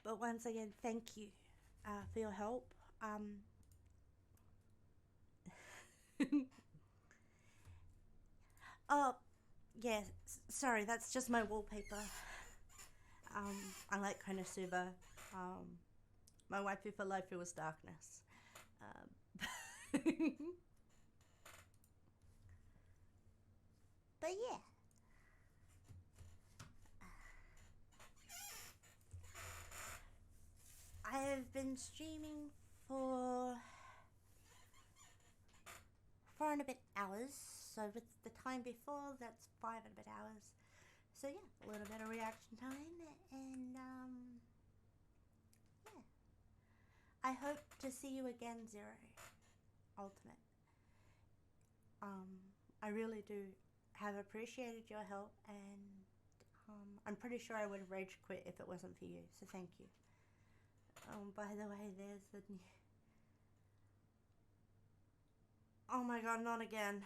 But once again, thank you for your help. Oh, yeah, sorry, that's just my wallpaper. I like Konosuba. My waifu for life was darkness. But yeah. I have been streaming for 4 and a bit hours. So with the time before, that's 5 and a bit hours. So yeah, a little bit of reaction time, and yeah. I hope to see you again, Zero Ultimate. I really do have appreciated your help, and I'm pretty sure I would have rage quit if it wasn't for you. So thank you. By the way, there's the new. Oh my god, not again.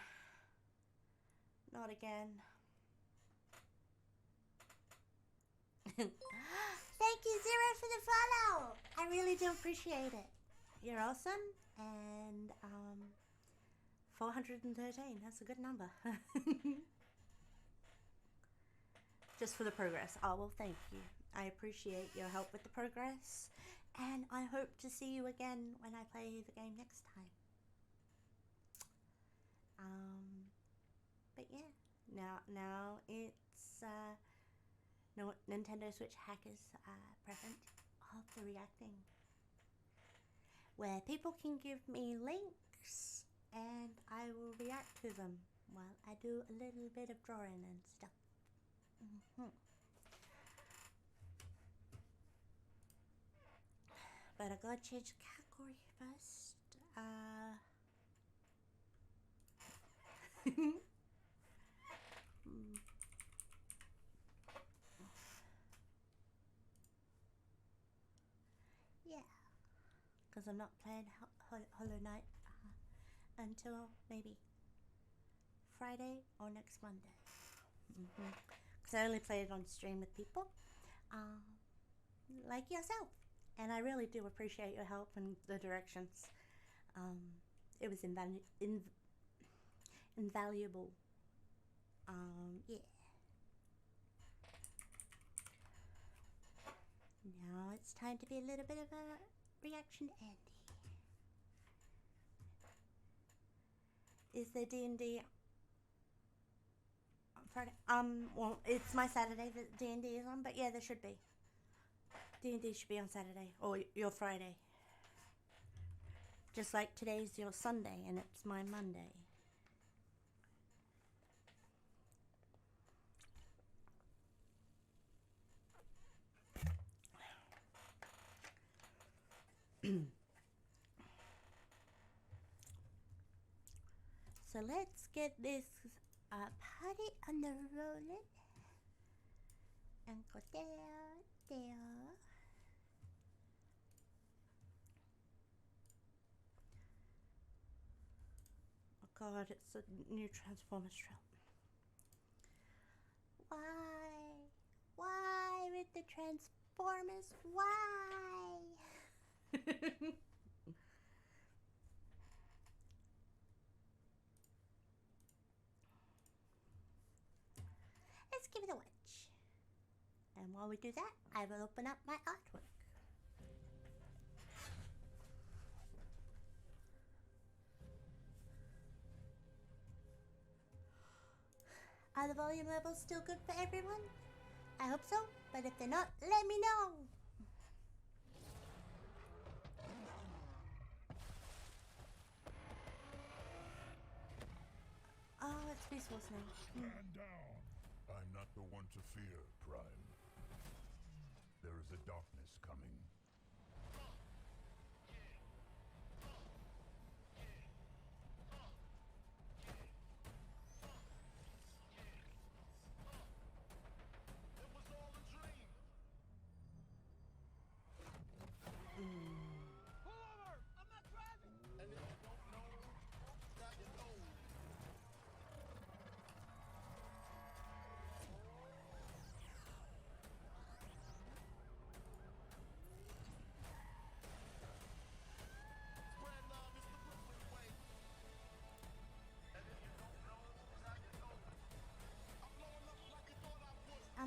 Not again. Thank you, Zero, for the follow. I really do appreciate it. You're awesome. And 413. That's a good number. Just for the progress. Oh, well, thank you. I appreciate your help with the progress. And I hope to see you again when I play the game next time. But yeah. Now it's no Nintendo Switch hackers present of the reacting, where people can give me links and I will react to them while I do a little bit of drawing and stuff. But I gotta change the category first. Yeah, because I'm not playing Hollow Knight until maybe Friday or next Monday. Because I only played it on stream with people like yourself, and I really do appreciate your help and the directions. It was invaluable. Yeah. Now it's time to be a little bit of a reaction to Andy. Is there D&D on Friday? Well, it's my Saturday that D&D is on, but yeah, there should be. D&D should be on Saturday, or your Friday. Just like today's your Sunday, and it's my Monday. So let's get this party on the rolling and go there. Oh god, it's a new Transformers trope. Why with the Transformers? Why? Let's give it a watch. And while we do that, I will open up my artwork. Are the volume levels still good for everyone? I hope so, but if they're not, let me know. Oh, it's Peaceful's name. Stand down. I'm not the one to fear, Prime. There is a darkness coming.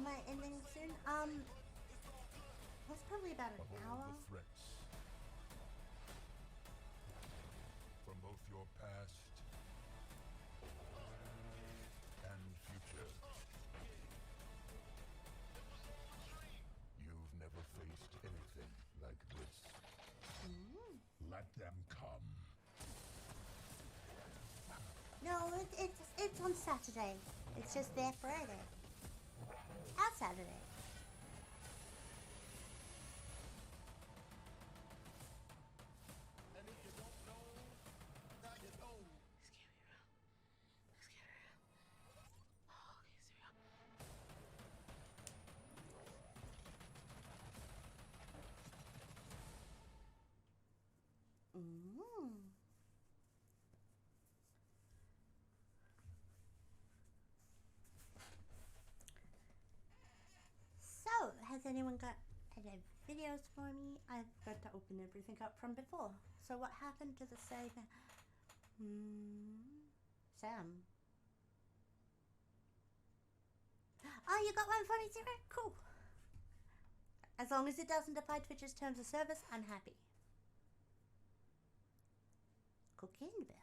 my ending soon. That's probably about an Of all hour. the threats, from both your past and future, you've never faced anything like this. Let them come. No, it's on Saturday. It's just their Friday. Our Saturday. And if you don't know, now you know. So, has anyone got any videos for me? I've got to open everything up from before. So what happened to the save? Sam. Oh, you got one for me, Zero? Cool. As long as it doesn't apply Twitch's terms of service, I'm happy. Cocaine Bell.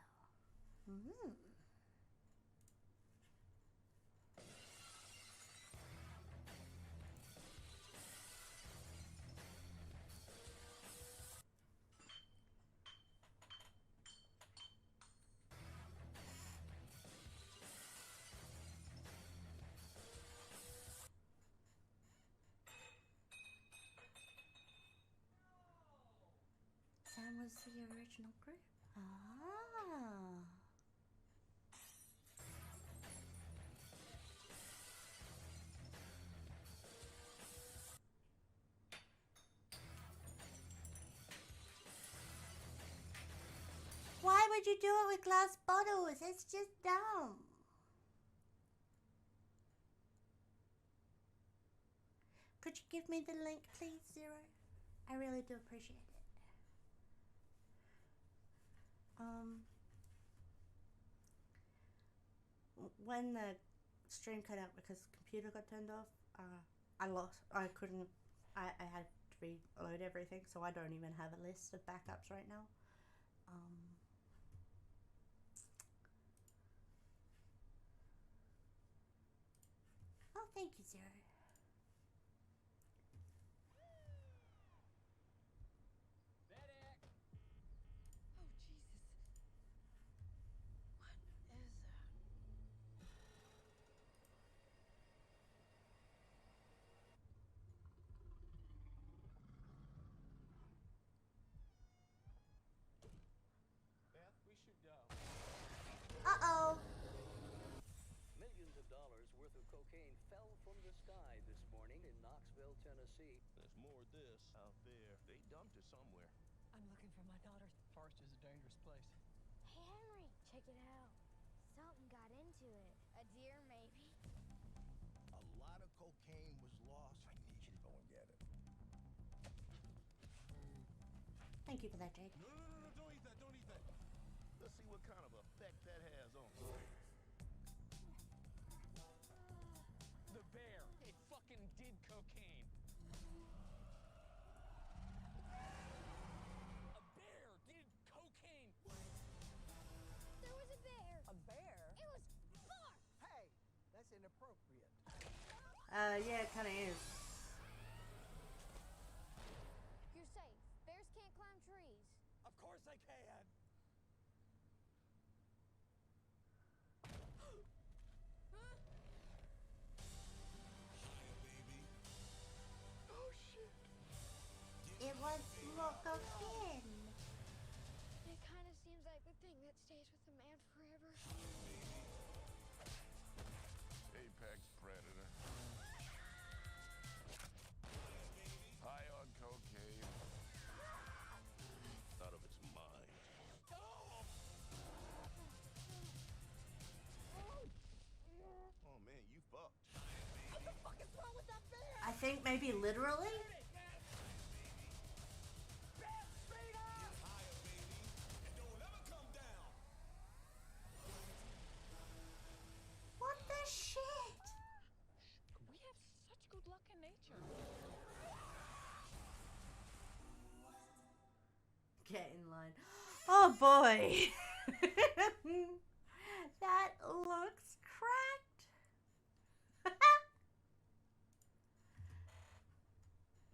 Sam was the original group. Ah. Why would you do it with glass bottles? It's just dumb. Could you give me the link, please, Zero? I really do appreciate it. When the stream cut out because the computer got turned off, I had to reload everything, so I don't even have a list of backups right now. Oh, thank you, Zero. Uh-oh. Millions of dollars worth of cocaine fell from the sky this morning in Knoxville, Tennessee. There's more of this out there. They dumped it somewhere. I'm looking for my daughter. Forest is a dangerous place. Hey, Henry, check it out. Something got into it. A deer, maybe? A lot of cocaine was lost. I need you to go and get it. Thank you for that, Jake. No, don't eat that, don't eat that. Let's see what kind of effect that has on you. The bear. It fucking did cocaine. A bear did cocaine. There was a bear. A bear? It was far. Hey, that's inappropriate. Yeah, it kind of is. You're safe. Bears can't climb trees. Of course I can. Oh shit. It was more cocaine. It kind of seems like the thing that stays with a man forever. Apex predator. High on cocaine. Out of its mind. Oh man, you fucked. What the fuck is wrong with that bear? I think maybe literally. Bear, straight up! Higher, baby. And don't ever come down. What the shit? We have such Oh boy. That looks cracked.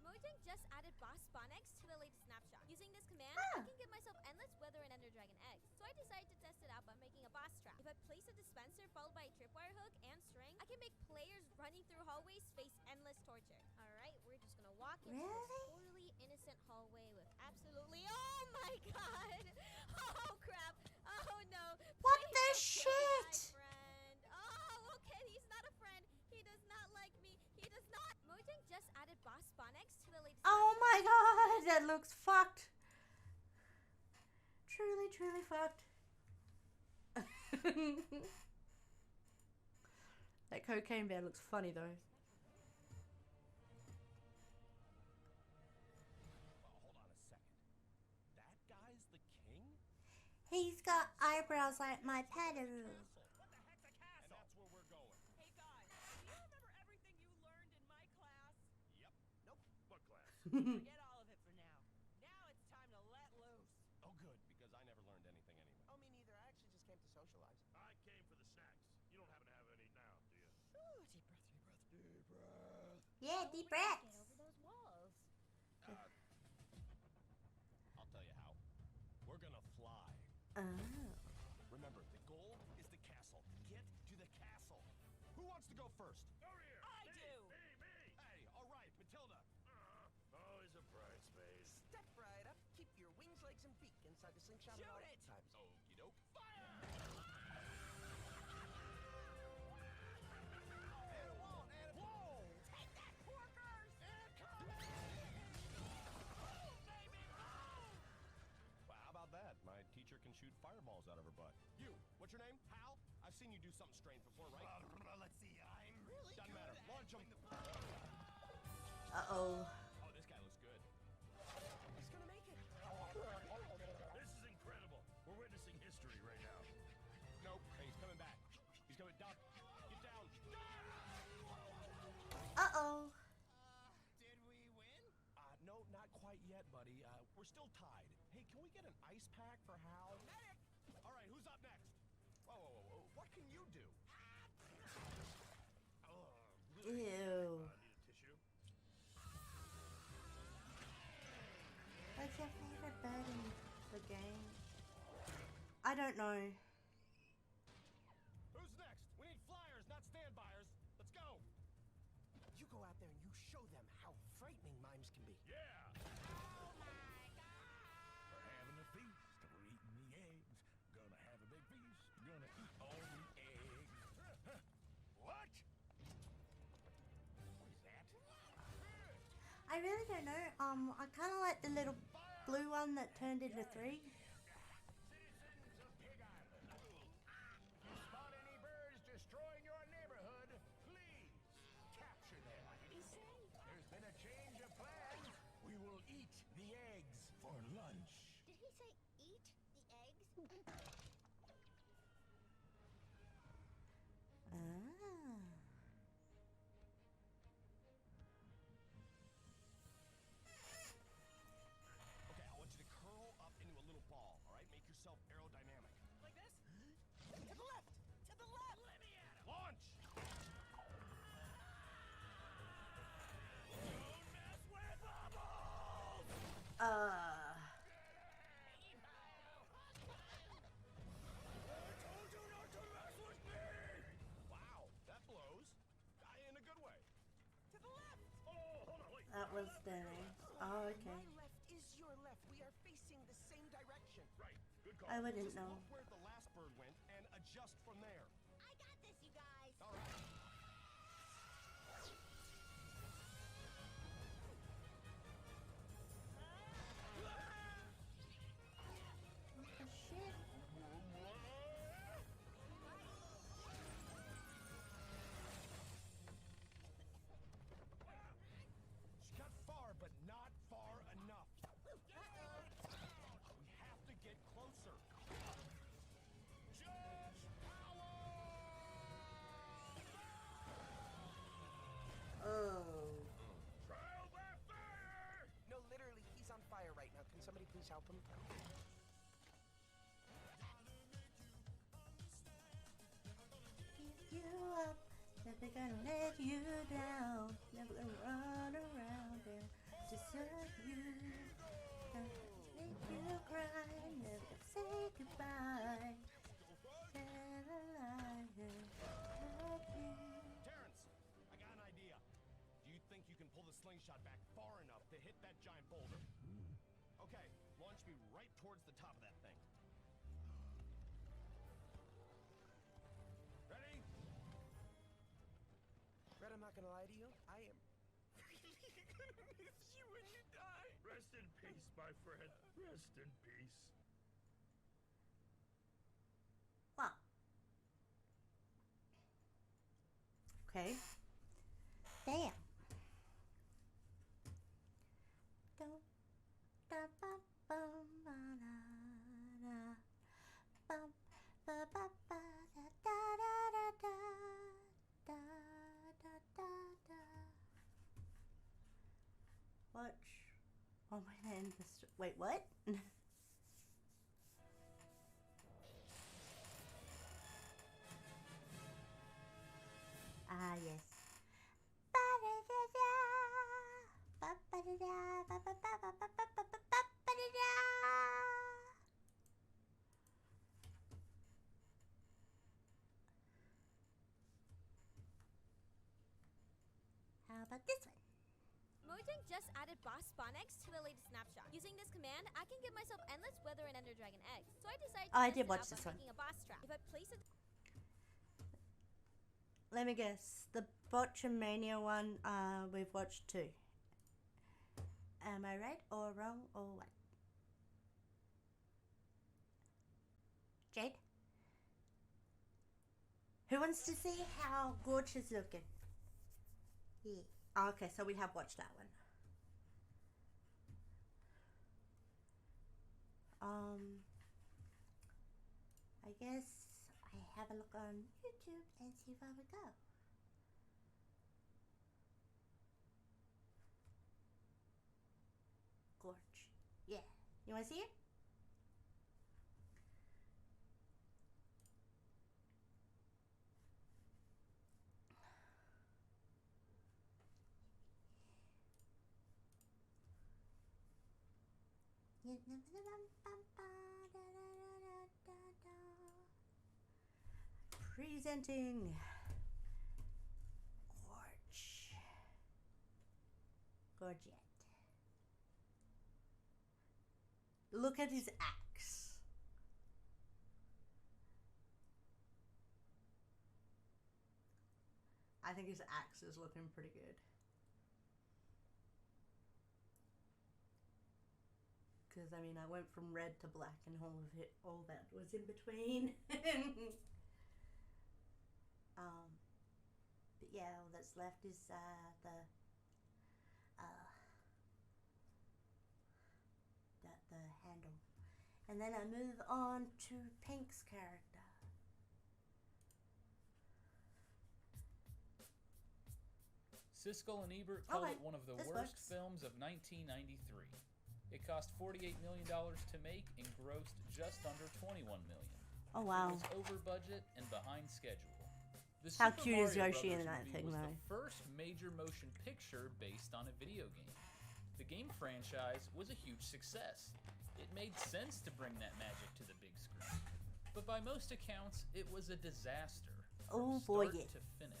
Mojang just added boss spawn eggs to the latest snapshot. Using this command, I can give myself endless wither and ender dragon eggs. So I decided to test it out by making a boss trap. If I place a dispenser followed by a tripwire hook and string, I can make players running through hallways face endless torture. Alright, we're just gonna walk into this totally innocent hallway with absolutely— oh my god! Oh crap! Oh no! What Please the don't kill my shit? friend. Oh, okay, he's not a friend. He does not like me. He does not— Mojang just added boss spawn eggs to the latest— Oh my god, that looks fucked. Truly, truly fucked. That cocaine bear looks funny though. Hold on a second. That guy's the king? He's got eyebrows like my paddle. What the heck's a castle? And that's where we're going. Hey guys, do you remember everything you learned in my class? Yep. Nope. What class? Forget all of it for now. Now it's time to let loose. Oh, good, because I never learned anything anyway. Oh, me neither. I actually just came to socialize. I came for the snacks. You don't happen to have any now, do you? Ooh, deep breath, deep breath, deep breath. Yeah, deep Get breaths. over those walls. I'll tell you how. We're gonna fly. Oh. Remember, the goal is the castle. Get to the castle. Who wants to go first? Over here! I Me, do. Me! Hey, all right, Matilda. Always a bright space. Step right up. Keep your wings, legs, and beak inside the slingshot at Shoot all it! times. Okie doke. Fire! Whoa! Take that, porkers! Well, how about that? My teacher can shoot fireballs out of her butt. You, what's your name? Hal? I've seen you do something strange before, right? Let's see. I'm really Doesn't matter. Launch him. Uh-oh. Oh, this guy looks good. He's gonna make it. This is incredible. We're witnessing history right now. Nope. Hey, he's coming back. He's coming. Duck. Get down. Uh-oh. Did we win? No, not quite yet, buddy. We're still tied. Hey, can we get an ice pack for Hal? Medic! All right, who's up next? Whoa, whoa, whoa, whoa. What can you do? Ew. Need a tissue? What's your favorite bird in the game? I don't know. Who's next? We need flyers, not standbyers. Let's go. You go out there and you show them how frightening mimes can be. Yeah! We're having a feast. We're eating the eggs. Gonna have a big feast. Gonna eat all the eggs. What? What is that? I really don't know. I kind of like the little blue one that turned into 3. Citizens of Pig Island. You spot any birds destroying your neighborhood, please capture them. There's been a change of plans. We will eat the eggs for lunch. Did he say eat the eggs? Ah. Okay, I want you to curl up into a little ball, all right? Make yourself aerodynamic. Like this? To the left. To the left. Let me at him! Launch! Don't mess with bubbles! Wow, that blows. In a good way. To the left. Oh, hold on, wait. That was the name. Oh, okay. My left is your left. We are facing the same direction. Right. Good call. I wouldn't Just know. look where the last bird went and adjust from there. I got this, you guys. All right. What the shit? She got far, but not far enough. We have to get closer. Just power! Oh. Trial by fire! No, literally, he's on fire right now. Can somebody please help him? Never gonna let you down. Never gonna run around and desert you. Never gonna make you cry. Never gonna say goodbye. Tell a lie and love you. Terrence, I got an idea. Do you think you can pull the slingshot back far enough to hit that giant boulder? Okay, launch me right towards the top of that thing. Ready? Red, I'm not gonna lie to you. I am Really gonna miss you when you die. Rest in peace, my friend. Rest in peace. Wow. Okay. Damn. Don't. Da bum bum ba da da. Bum ba ba ba da da da da da da da da da. Watch. Oh my hand. Wait, what? Ah, yes. Ba-da-da-da. Ba-ba-da-da. Ba-ba-ba-ba-ba-ba-ba-ba-ba-da-da. How about this one? Mojang just added boss spawn eggs to the latest snapshot. Using this command, I can give myself endless wither and ender dragon eggs. So I decided to Oh, I test did it watch out this by one. making a boss trap. If I place it Let me guess. The Botchamania one, we've watched too. Am I right or wrong or what? Jade? Who wants to see how Gorge is looking? Yeah. Oh, okay, so we have watched that one. I guess I have a look on YouTube and see where we go. Gorge. Yeah. You want to see it? Presenting Gorge. Gorget. Look at his axe. I think his axe is looking pretty good. Because, I mean, I went from red to black and all of it, all that was in between. But yeah, all that's left is the handle. And then I move on to Pink's character. Siskel and Ebert called Okay, it one of the this worst works. films of 1993. It cost $48 million to make and grossed just under $21 million. Oh wow. It was over budget and behind schedule. The How Super cute is Mario Yoshi Brothers in that movie thing, was though? the first major motion picture based on a video game. The game franchise was a huge success. It made sense to bring that magic to the big screen. But by most accounts, it was a disaster from Oh boy, start yeah. to finish.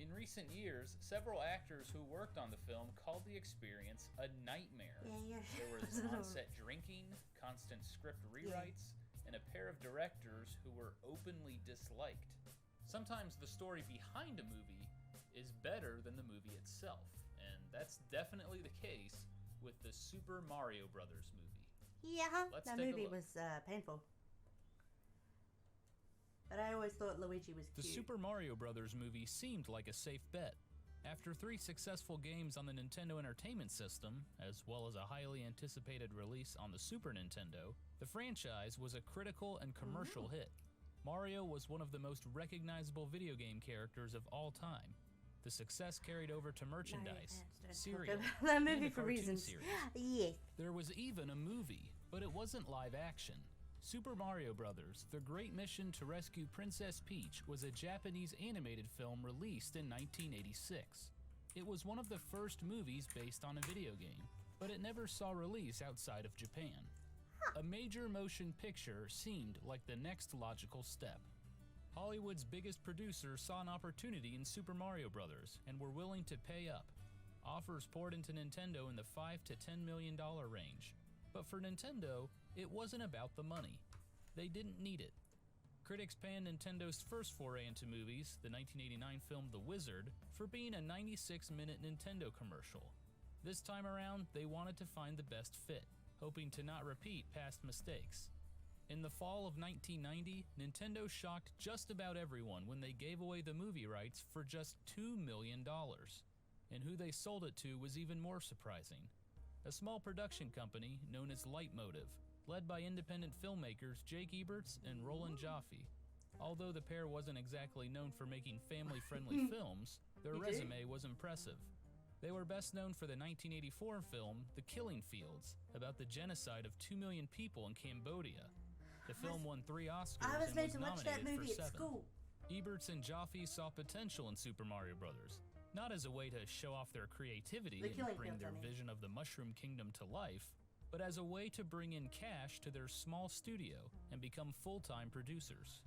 In recent years, several actors who worked on the film called the experience a nightmare. Yeah, There was on-set drinking, constant script rewrites, and a pair of directors who were openly disliked. Sometimes the story behind a movie is better than the movie itself, and that's definitely the case with the Super Mario Brothers movie. Yeah, Let's that take a movie look. was painful. But I always thought Luigi was The cute. Super Mario Brothers movie seemed like a safe bet. After 3 successful games on the Nintendo Entertainment System, as well as a highly anticipated release on the Super Nintendo, the franchise was a critical and commercial hit. Mario was one of the most recognizable video game characters of all time. The success carried over to merchandise, cereal, that and movie the for cartoon reasons. series. Yes. There was even a movie, but it wasn't live action. Super Mario Bros. The Great Mission to Rescue Princess Peach was a Japanese animated film released in 1986. It was one of the first movies based on a video game, but it never saw release outside of Japan. A major motion picture seemed like the next logical step. Hollywood's biggest producer saw an opportunity in Super Mario Bros. And were willing to pay up. Offers poured into Nintendo in the $5 to $10 million range. But for Nintendo, it wasn't about the money. They didn't need it. Critics panned Nintendo's first foray into movies, the 1989 film The Wizard, for being a 96-minute Nintendo commercial. This time around, they wanted to find the best fit, hoping to not repeat past mistakes. In the fall of 1990, Nintendo shocked just about everyone when they gave away the movie rights for just $2 million. And who they sold it to was even more surprising. A small production company known as Leitmotiv, led by independent filmmakers Jake Eberts and Roland Joffe. Although the pair wasn't exactly known for making family-friendly films, their resume was impressive. They were best known for the 1984 film The Killing Fields, about the genocide of 2 million people in Cambodia. The film won 3 Oscars I was and made was to watch that nominated movie for at 7. school. Eberts and Joffe saw potential in Super Mario Bros., not as a way to show off their creativity and bring their vision of the Mushroom Kingdom to life, but as a way to bring in cash to their small studio and become full-time producers.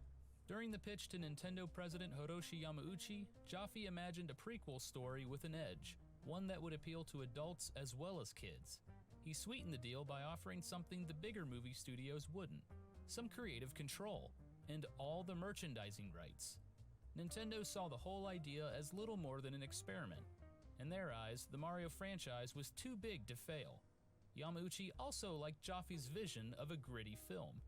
During the pitch to Nintendo president Hiroshi Yamauchi, Joffe imagined a prequel story with an edge, one that would appeal to adults as well as kids. He sweetened the deal by offering something the bigger movie studios wouldn't, some creative control, and all the merchandising rights. Nintendo saw the whole idea as little more than an experiment. In their eyes, the Mario franchise was too big to fail. Yamauchi also liked Joffe's vision of a gritty film.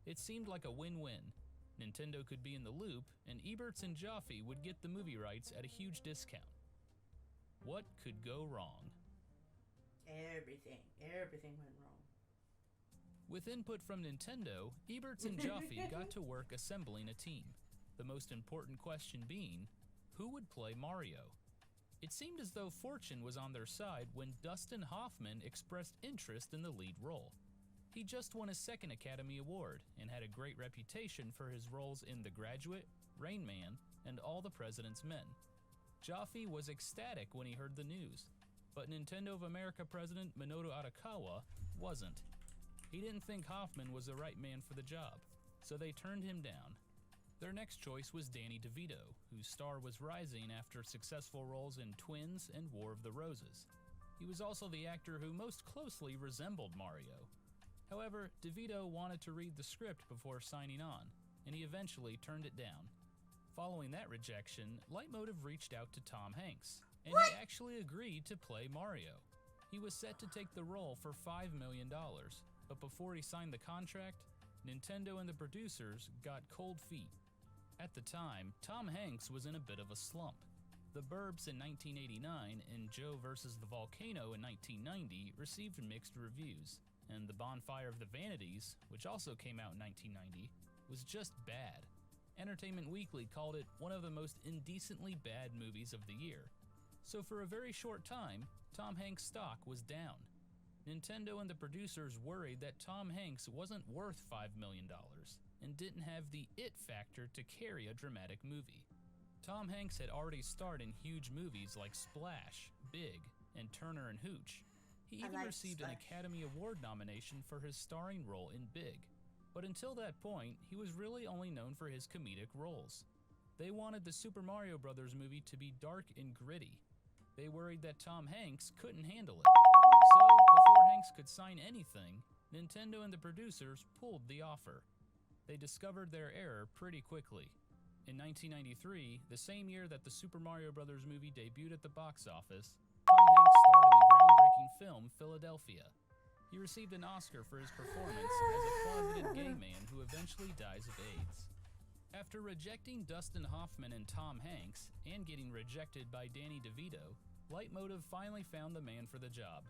It seemed like a win-win. Nintendo could be in the loop, and Eberts and Joffe would get the movie rights at a huge discount. What could go wrong? Everything went wrong. With input from Nintendo, Eberts and Joffe got to work assembling a team. The most important question being, who would play Mario? It seemed as though fortune was on their side when Dustin Hoffman expressed interest in the lead role. He just won his second Academy Award and had a great reputation for his roles in The Graduate, Rain Man, and All the President's Men. Joffe was ecstatic when he heard the news, but Nintendo of America president Minoru Arakawa wasn't. He didn't think Hoffman was the right man for the job, so they turned him down. Their next choice was Danny DeVito, whose star was rising after successful roles in Twins and War of the Roses. He was also the actor who most closely resembled Mario. However, DeVito wanted to read the script before signing on, and he eventually turned it down. Following that rejection, Leitmotiv reached out to Tom Hanks, and he actually agreed to play Mario. He was set to take the role for $5 million, but before he signed the contract, Nintendo and the producers got cold feet. At the time, Tom Hanks was in a bit of a slump. The Burbs in 1989 and Joe vs. the Volcano in 1990 received mixed reviews, and The Bonfire of the Vanities, which also came out in 1990, was just bad. Entertainment Weekly called it one of the most indecently bad movies of the year. So for a very short time, Tom Hanks' stock was down. Nintendo and the producers worried that Tom Hanks wasn't worth $5 million and didn't have the it factor to carry a dramatic movie. Tom Hanks had already starred in huge movies like Splash, Big, and Turner and Hooch. He even received an Academy Award nomination for his starring role in Big. But until that point, he was really only known for his comedic roles. They wanted the Super Mario Bros. Movie to be dark and gritty. They worried that Tom Hanks couldn't handle it. So, before Hanks could sign anything, Nintendo and the producers pulled the offer. They discovered their error pretty quickly. In 1993, the same year that the Super Mario Bros. Movie debuted at the box office, Tom Hanks starred in the groundbreaking film Philadelphia. He received an Oscar for his performance as a closeted gay man who eventually dies of AIDS. After rejecting Dustin Hoffman and Tom Hanks, and getting rejected by Danny DeVito, Leitmotiv finally found the man for the job,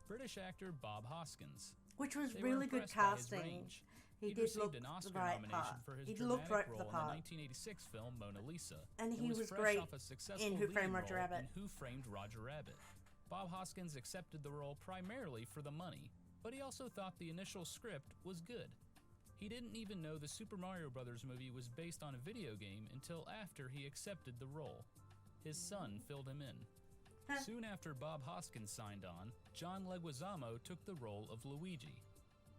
British actor Bob Hoskins. Which was They were really good impressed by his casting. range. He He'd did received look an Oscar the right nomination part. for his He dramatic looked right for role the in part. the 1986 film Mona Lisa, And he was fresh great off a successful in Who Framed leading Roger role Rabbit. in Who Framed Roger Rabbit. Bob Hoskins accepted the role primarily for the money, but he also thought the initial script was good. He didn't even know the Super Mario Bros. Movie was based on a video game until after he accepted the role. His son filled him in. Soon after Bob Hoskins signed on, John Leguizamo took the role of Luigi.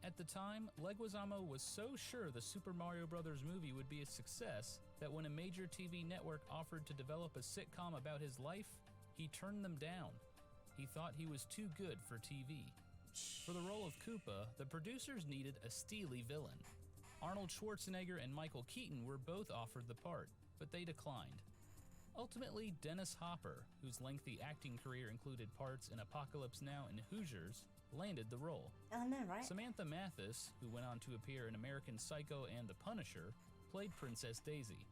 At the time, Leguizamo was so sure the Super Mario Bros. Movie would be a success that when a major TV network offered to develop a sitcom about his life, he turned them down. He thought he was too good for TV. For the role of Koopa, the producers needed a steely villain. Arnold Schwarzenegger and Michael Keaton were both offered the part, but they declined. Ultimately, Dennis Hopper, whose lengthy acting career included parts in Apocalypse Now and Hoosiers, landed the role. Oh, no, right? Samantha Mathis, who went on to appear in American Psycho and The Punisher, played Princess Daisy.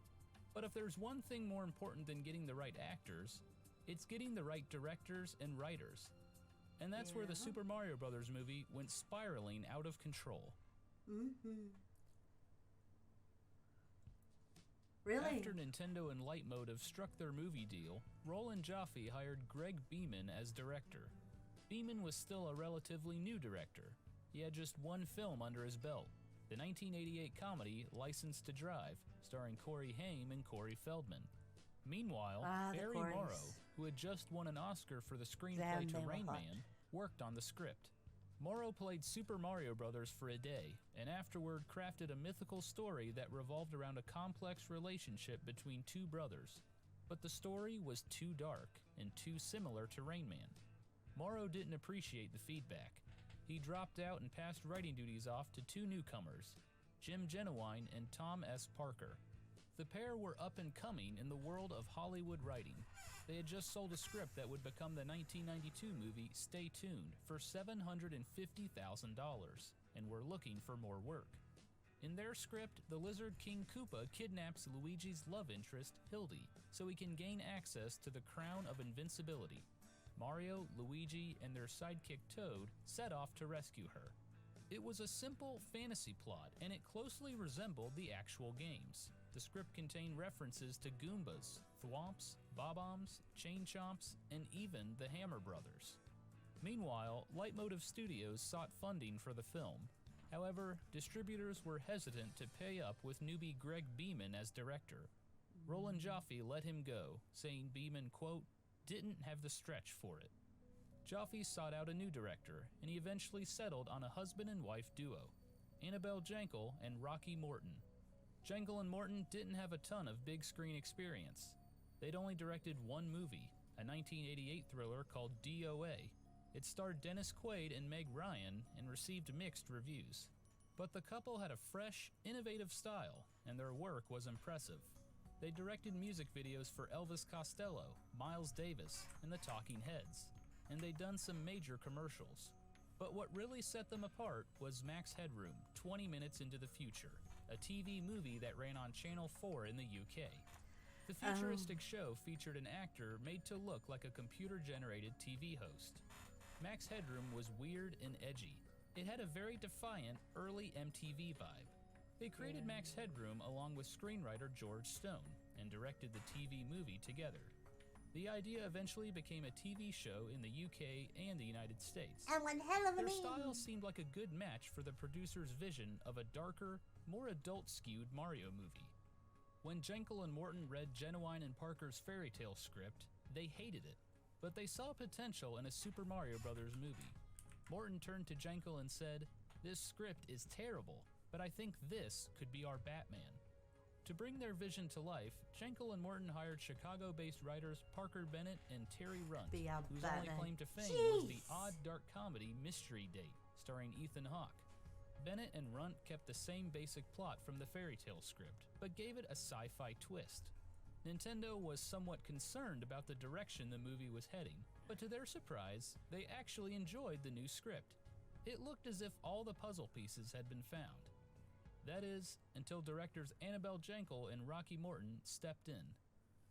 But if there's one thing more important than getting the right actors, it's getting the right directors and writers. And that's where the Super Mario Bros. Movie went spiraling out of control. Really? After Nintendo and Light Motive struck their movie deal, Roland Joffe hired Greg Beeman as director. Beeman was still a relatively new director. He had just one film under his belt, the 1988 comedy License to Drive, starring Corey Haim and Corey Feldman. Meanwhile, Barry Morrow, who had just won an Oscar for the screenplay to Rain Man, worked on the script. Morrow played Super Mario Bros. For a day, and afterward crafted a mythical story that revolved around a complex relationship between two brothers. But the story was too dark and too similar to Rain Man. Morrow didn't appreciate the feedback. He dropped out and passed writing duties off to two newcomers, Jim Genuine and Tom S. Parker. The pair were up and coming in the world of Hollywood writing. They had just sold a script that would become the 1992 movie Stay Tuned for $750,000 and were looking for more work. In their script, the Lizard King Koopa kidnaps Luigi's love interest, Hildy, so he can gain access to the Crown of Invincibility. Mario, Luigi, and their sidekick Toad set off to rescue her. It was a simple fantasy plot, and it closely resembled the actual games. The script contained references to Goombas, Thwomps, Bob-ombs, Chain Chomps, and even the Hammer Brothers. Meanwhile, Light Motive Studios sought funding for the film. However, distributors were hesitant to pay up with newbie Greg Beeman as director. Roland Joffe let him go, saying Beeman, quote, didn't have the stretch for it. Joffe sought out a new director, and he eventually settled on a husband and wife duo, Annabelle Jankel and Rocky Morton. Jankel and Morton didn't have a ton of big screen experience. They'd only directed one movie, a 1988 thriller called DOA. It starred Dennis Quaid and Meg Ryan and received mixed reviews. But the couple had a fresh, innovative style, and their work was impressive. They directed music videos for Elvis Costello, Miles Davis, and the Talking Heads, and they'd done some major commercials. But what really set them apart was Max Headroom, 20 Minutes into the Future, a TV movie that ran on Channel 4 in the UK. The futuristic show featured an actor made to look like a computer-generated TV host. Max Headroom was weird and edgy. It had a very defiant, early MTV vibe. They created Max Headroom along with screenwriter George Stone and directed the TV movie together. The idea eventually became a TV show in the UK and the United States. And one hell of a Their name. style seemed like a good match for the producer's vision of a darker, more adult-skewed Mario movie. When Jankel and Morton read Genuine and Parker's fairy tale script, they hated it, but they saw potential in a Super Mario Bros. Movie. Morton turned to Jankel and said, "This script is terrible, but I think this could be our Batman." To bring their vision to life, Jankel and Morton hired Chicago-based writers Parker Bennett and Terry Runt, Be our whose Batman. only claim to fame was the odd dark comedy Mystery Date, starring Ethan Hawke. Bennett and Runt kept the same basic plot from the fairy tale script, but gave it a sci-fi twist. Nintendo was somewhat concerned about the direction the movie was heading, but to their surprise, they actually enjoyed the new script. It looked as if all the puzzle pieces had been found. That is, until directors Annabelle Jankel and Rocky Morton stepped in.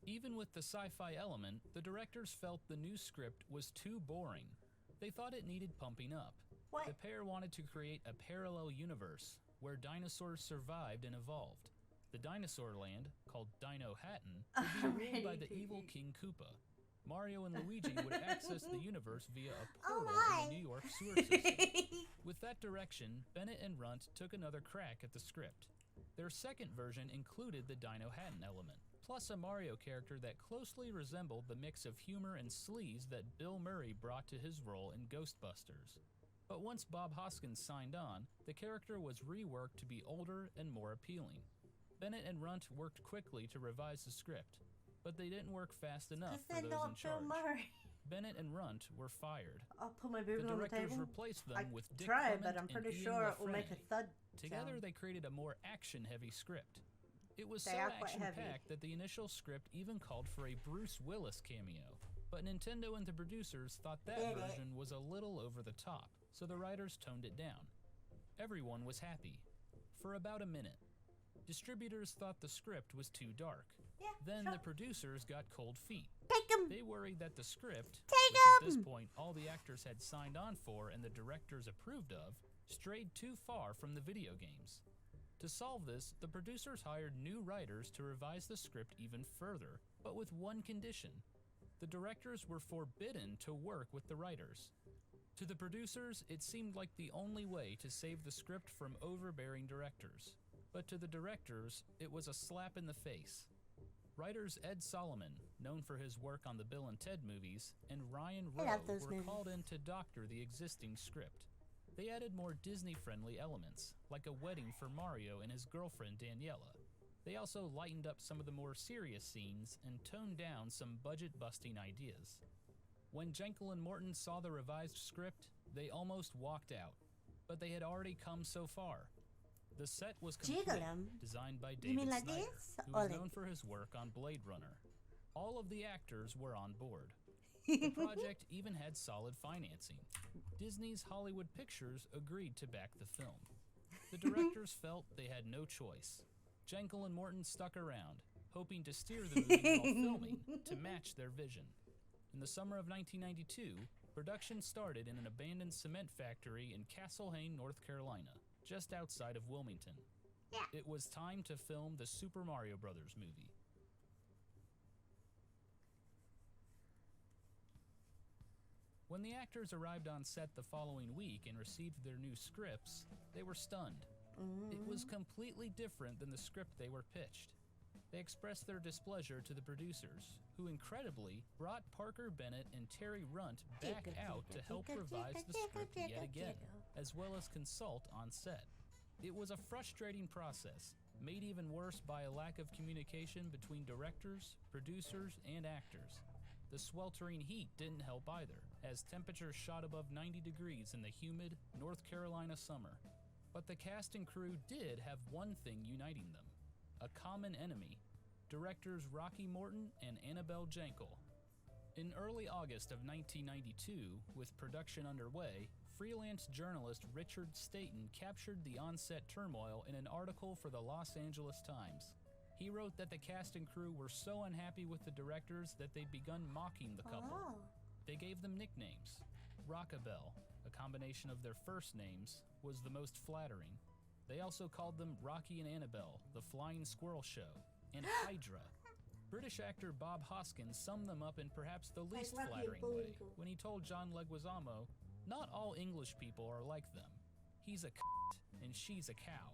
Even with the sci-fi element, the directors felt the new script was too boring. They thought it needed pumping up. What? The pair wanted to create a parallel universe where dinosaurs survived and evolved. The dinosaur land, called Dino Hatton, would be ruled by the evil King Koopa. Mario and Luigi would access the universe via a portal in the New York sewer system. With With that direction, Bennett and Runt took another crack at the script. Their second version included the Dino Hatton element, plus a Mario character that closely resembled the mix of humor and sleaze that Bill Murray brought to his role in Ghostbusters. But once Bob Hoskins signed on, the character was reworked to be older and more appealing. Bennett and Runt worked quickly to revise the script, but they didn't work fast enough for those in charge. Bennett and Runt were fired. I'll put my boob The on the directors table. replaced them I with Dick tried, Clement but I'm and pretty Ian sure it will make a LaFrenne. thud Together, sound. they created a more action-heavy script. It was They so are quite heavy. action-packed that the initial script even called for a Bruce Willis cameo. But Nintendo and the producers thought that version was a little over the top, so the writers toned it down. Everyone was happy. For about a minute. Distributors thought the script was too dark. Yeah, Then sure. the producers got cold feet. Take him! They worried that the script, Take which at this 'em! point all the actors had signed on for and the directors approved of, strayed too far from the video games. To solve this, the producers hired new writers to revise the script even further, but with one condition. The directors were forbidden to work with the writers. To the producers, it seemed like the only way to save the script from overbearing directors. But to the directors, it was a slap in the face. Writers Ed Solomon, known for his work on the Bill and Ted movies, and Ryan I Rowe love those were movies. called in to doctor the existing script. They added more Disney-friendly elements, like a wedding for Mario and his girlfriend Daniela. They also lightened up some of the more serious scenes and toned down some budget-busting ideas. When Jenkel and Morton saw the revised script, they almost walked out, but they had already come so far. The set was complete, Jiggle 'em? designed by You David mean like Snyder, this? who Or was like known for his work on Blade Runner. All of the actors were on board. The project even had solid financing. Disney's Hollywood Pictures agreed to back the film. The directors felt they had no choice. Jenkel and Morton stuck around, hoping to steer the movie while filming to match their vision. In the summer of 1992, production started in an abandoned cement factory in Castlehane, North Carolina, just outside of Wilmington. Yeah. It was time to film the Super Mario Bros. Movie. When the actors arrived on set the following week and received their new scripts, they were stunned. It was completely different than the script they were pitched. They expressed their displeasure to the producers, who incredibly brought Parker Bennett and Terry Runt back out to help revise the script yet again, as well as consult on set. It was a frustrating process, made even worse by a lack of communication between directors, producers, and actors. The sweltering heat didn't help either, as temperatures shot above 90 degrees in the humid North Carolina summer. But the cast and crew did have one thing uniting them: a common enemy, directors Rocky Morton and Annabelle Jankel. In early August of 1992, with production underway, freelance journalist Richard Staten captured the on-set turmoil in an article for the Los Angeles Times. He wrote that the cast and crew were so unhappy with the directors that they'd begun mocking the couple. Oh. They gave them nicknames. Rockabelle, a combination of their first names, was the most flattering. They also called them Rocky and Annabelle, the Flying Squirrel Show, and Hydra. British actor Bob Hoskins summed them up in perhaps the least Rocky and flattering way Bullwinkle. when he told John Leguizamo, "Not all English people are like them. He's a and she's a cow."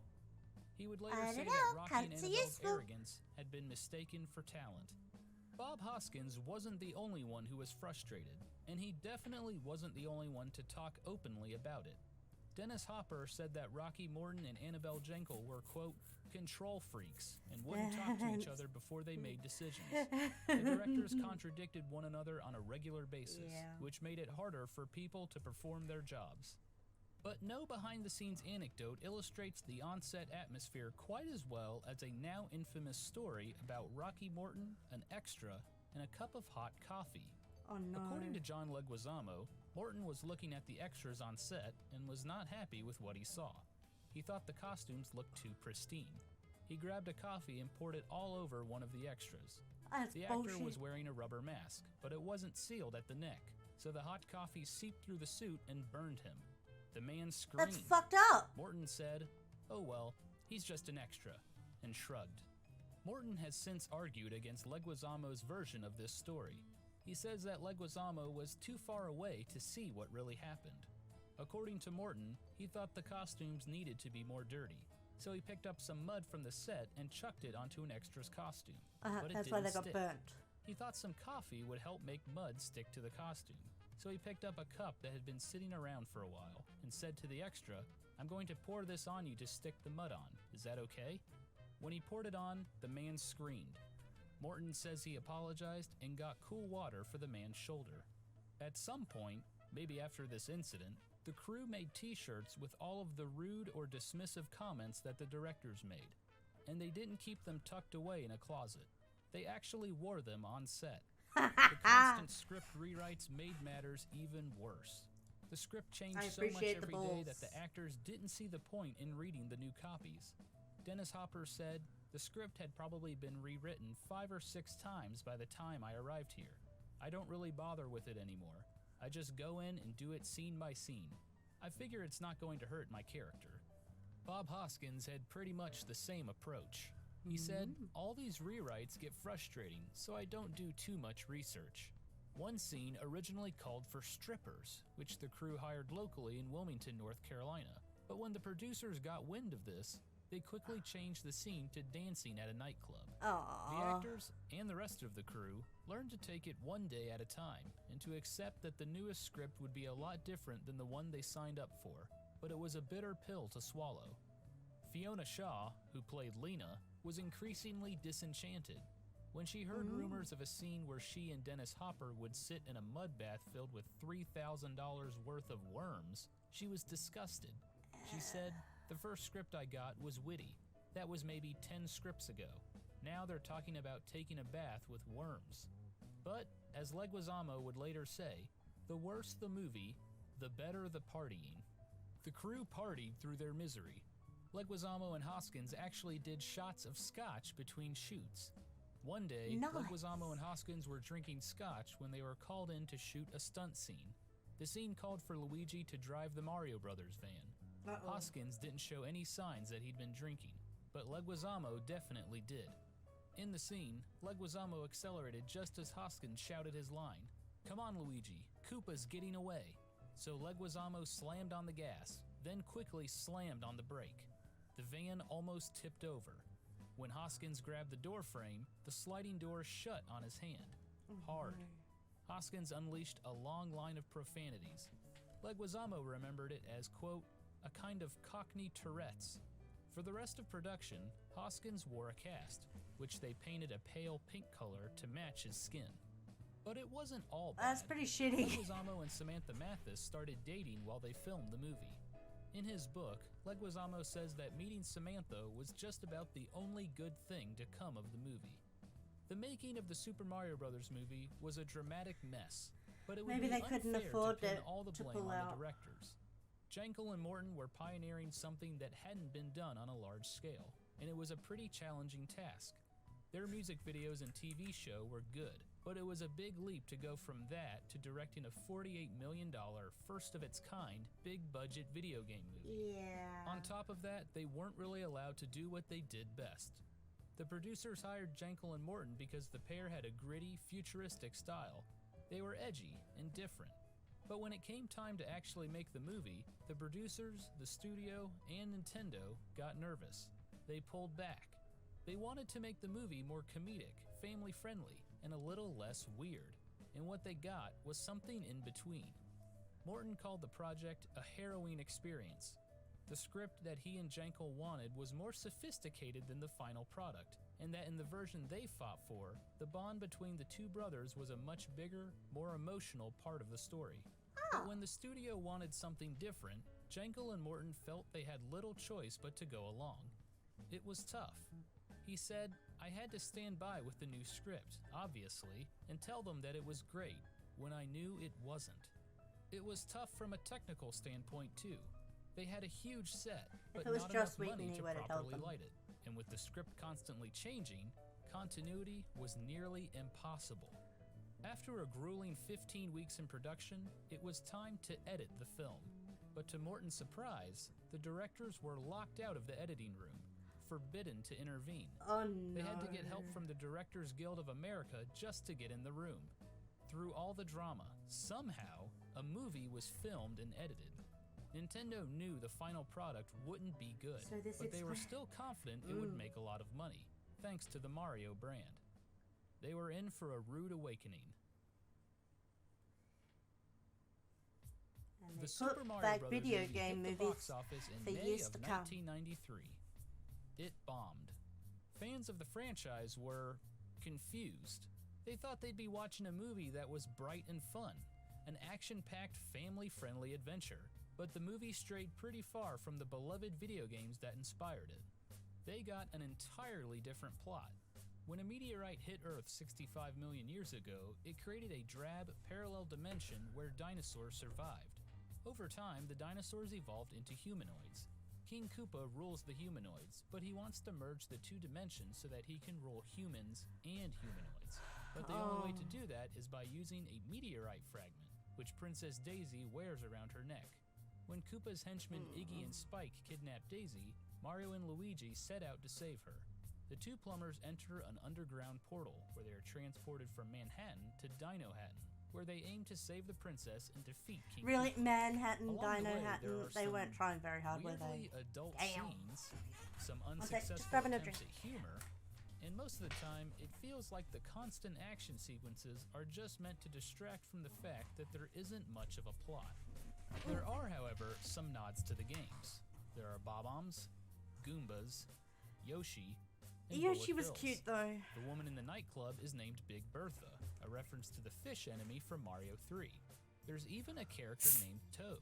He would later I say don't that know, Rocky and cunts are Annabelle's useful. arrogance had been mistaken for talent. Bob Hoskins wasn't the only one who was frustrated, and he definitely wasn't the only one to talk openly about it. Dennis Hopper said that Rocky Morton and Annabelle Jankel were, quote, control freaks and wouldn't talk to each other before they made decisions. The directors contradicted one another on a regular basis, Yeah. which made it harder for people to perform their jobs. But no behind-the-scenes anecdote illustrates the on-set atmosphere quite as well as a now infamous story about Rocky Morton, an extra, and a cup of hot coffee. Oh no. According to John Leguizamo, Morton was looking at the extras on set and was not happy with what he saw. He thought the costumes looked too pristine. He grabbed a coffee and poured it all over one of the extras. That's The actor bullshit. was wearing a rubber mask, but it wasn't sealed at the neck, so the hot coffee seeped through the suit and burned him. The man screamed. That's fucked up. Morton said, "Oh well, he's just an extra," and shrugged. Morton has since argued against Leguizamo's version of this story. He says that Leguizamo was too far away to see what really happened. According to Morton, he thought the costumes needed to be more dirty, so he picked up some mud from the set and chucked it onto an extra's costume. But it That's why didn't they got stick. burnt. He thought some coffee would help make mud stick to the costume, so he picked up a cup that had been sitting around for a while and said to the extra, "I'm going to pour this on you to stick the mud on. Is that okay?" When he poured it on, the man screamed. Morton says he apologized and got cool water for the man's shoulder. At some point, maybe after this incident, the crew made t-shirts with all of the rude or dismissive comments that the directors made, and they didn't keep them tucked away in a closet. They actually wore them on set. The constant script rewrites made matters even worse. The script changed so much every day that the actors didn't see the point in reading the new copies. Dennis Hopper said, "The script had probably been rewritten 5 or 6 times by the time I arrived here. I don't really bother with it anymore. I just go in and do it scene by scene. I figure it's not going to hurt my character." Bob Hoskins had pretty much the same approach. He said, "All these rewrites get frustrating, so I don't do too much research." One scene originally called for strippers, which the crew hired locally in Wilmington, North Carolina. But when the producers got wind of this, they quickly changed the scene to dancing at a nightclub. Aww. The actors and the rest of the crew learned to take it one day at a time and to accept that the newest script would be a lot different than the one they signed up for, but it was a bitter pill to swallow. Fiona Shaw, who played Lena, was increasingly disenchanted. When she heard rumors of a scene where she and Dennis Hopper would sit in a mud bath filled with $3,000 worth of worms, she was disgusted. She said, "The first script I got was witty. That was maybe 10 scripts ago. Now they're talking about taking a bath with worms." But, as Leguizamo would later say, the worse the movie, the better the partying. The crew partied through their misery. Leguizamo and Hoskins actually did shots of scotch between shoots. One day, Leguizamo and Hoskins were drinking scotch when they were called in to shoot a stunt scene. The scene called for Luigi to drive the Mario Brothers van. Hoskins didn't show any signs that he'd been drinking, but Leguizamo definitely did. In the scene, Leguizamo accelerated just as Hoskins shouted his line, "Come on, Luigi, Koopa's getting away." So Leguizamo slammed on the gas, then quickly slammed on the brake. The van almost tipped over. When Hoskins grabbed the door frame, the sliding door shut on his hand. Hard. Hoskins unleashed a long line of profanities. Leguizamo remembered it as, quote, "a kind of Cockney Tourette's." For the rest of production, Hoskins wore a cast, which they painted a pale pink color to match his skin. But it wasn't all bad. That's pretty shitty. Leguizamo and Samantha Mathis started dating while they filmed the movie. In his book, Leguizamo says that meeting Samantha was just about the only good thing to come of the movie. The making of the Super Mario Bros. Movie was a dramatic mess, but it would Maybe be they couldn't unfair afford to pin it all the to blame pull on out. the directors. Jankel and Morton were pioneering something that hadn't been done on a large scale, and it was a pretty challenging task. Their music videos and TV show were good, but it was a big leap to go from that to directing a $48 million, first-of-its-kind, big-budget video game movie. Yeah. On top of that, they weren't really allowed to do what they did best. The producers hired Jankel and Morton because the pair had a gritty, futuristic style. They were edgy and different. But when it came time to actually make the movie, the producers, the studio, and Nintendo got nervous. They pulled back. They wanted to make the movie more comedic, family-friendly, and a little less weird. And what they got was something in between. Morton called the project a harrowing experience. The script that he and Jankel wanted was more sophisticated than the final product, and that in the version they fought for, the bond between the two brothers was a much bigger, more emotional part of the story. But when the studio wanted something different, Jankel and Morton felt they had little choice but to go along. It was tough. He said, "I had to stand by with the new script, obviously, and tell them that it was great, when I knew it wasn't." It was tough from a technical standpoint, too. They had a huge set, but it was not Joss enough money Whedon, he to would have told properly them. light it. And with the script constantly changing, continuity was nearly impossible. After a grueling 15 weeks in production, it was time to edit the film. But to Morton's surprise, the directors were locked out of the editing room, forbidden to intervene. Oh no. They had to get help from the Directors Guild of America just to get in the room. Through all the drama, somehow, a movie was filmed and edited. Nintendo knew the final product wouldn't be good, So this but they were explain- still confident it would make a lot of money, thanks to the Mario brand. They were in for a rude awakening. And The they Super put Mario back Brothers video movie game hit the movies box office in for May years of to come. 1993. It bombed. Fans of the franchise were confused. They thought they'd be watching a movie that was bright and fun, an action-packed, family-friendly adventure, but the movie strayed pretty far from the beloved video games that inspired it. They got an entirely different plot. When a meteorite hit Earth 65 million years ago, it created a drab, parallel dimension where dinosaurs survived. Over time, the dinosaurs evolved into humanoids. King Koopa rules the humanoids, but he wants to merge the two dimensions so that he can rule humans and humanoids. But the only way to do that is by using a meteorite fragment, which Princess Daisy wears around her neck. When Koopa's henchmen Iggy and Spike kidnap Daisy, Mario and Luigi set out to save her. The two plumbers enter an underground portal where they are transported from Manhattan to Dino-Hatton, where they aim to save the princess and defeat King Really, Koopa. Manhattan, Along the way, Dino-Hatton, there are they some weren't trying very hard, were they? weirdly adult Damn. scenes, some just unsuccessful grabbing a attempts drink. at humor, and most of the time, it feels like the constant action sequences are just meant to distract from the fact that there isn't much of a plot. There are, however, some nods to the games. There are Bob-ombs, Goombas, Yoshi, and Yoshi Bullet was Bills. cute though. The woman in the nightclub is named Big Bertha, a reference to the fish enemy from Mario 3. There's even a character named Toad.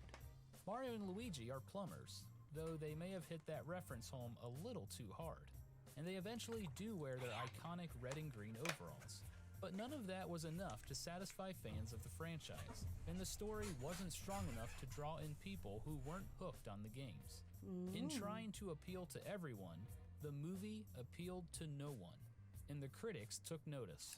Mario and Luigi are plumbers, though they may have hit that reference home a little too hard. And they eventually do wear their iconic red and green overalls. But none of that was enough to satisfy fans of the franchise, and the story wasn't strong enough to draw in people who weren't hooked on the games. In trying to appeal to everyone, the movie appealed to no one, and the critics took notice.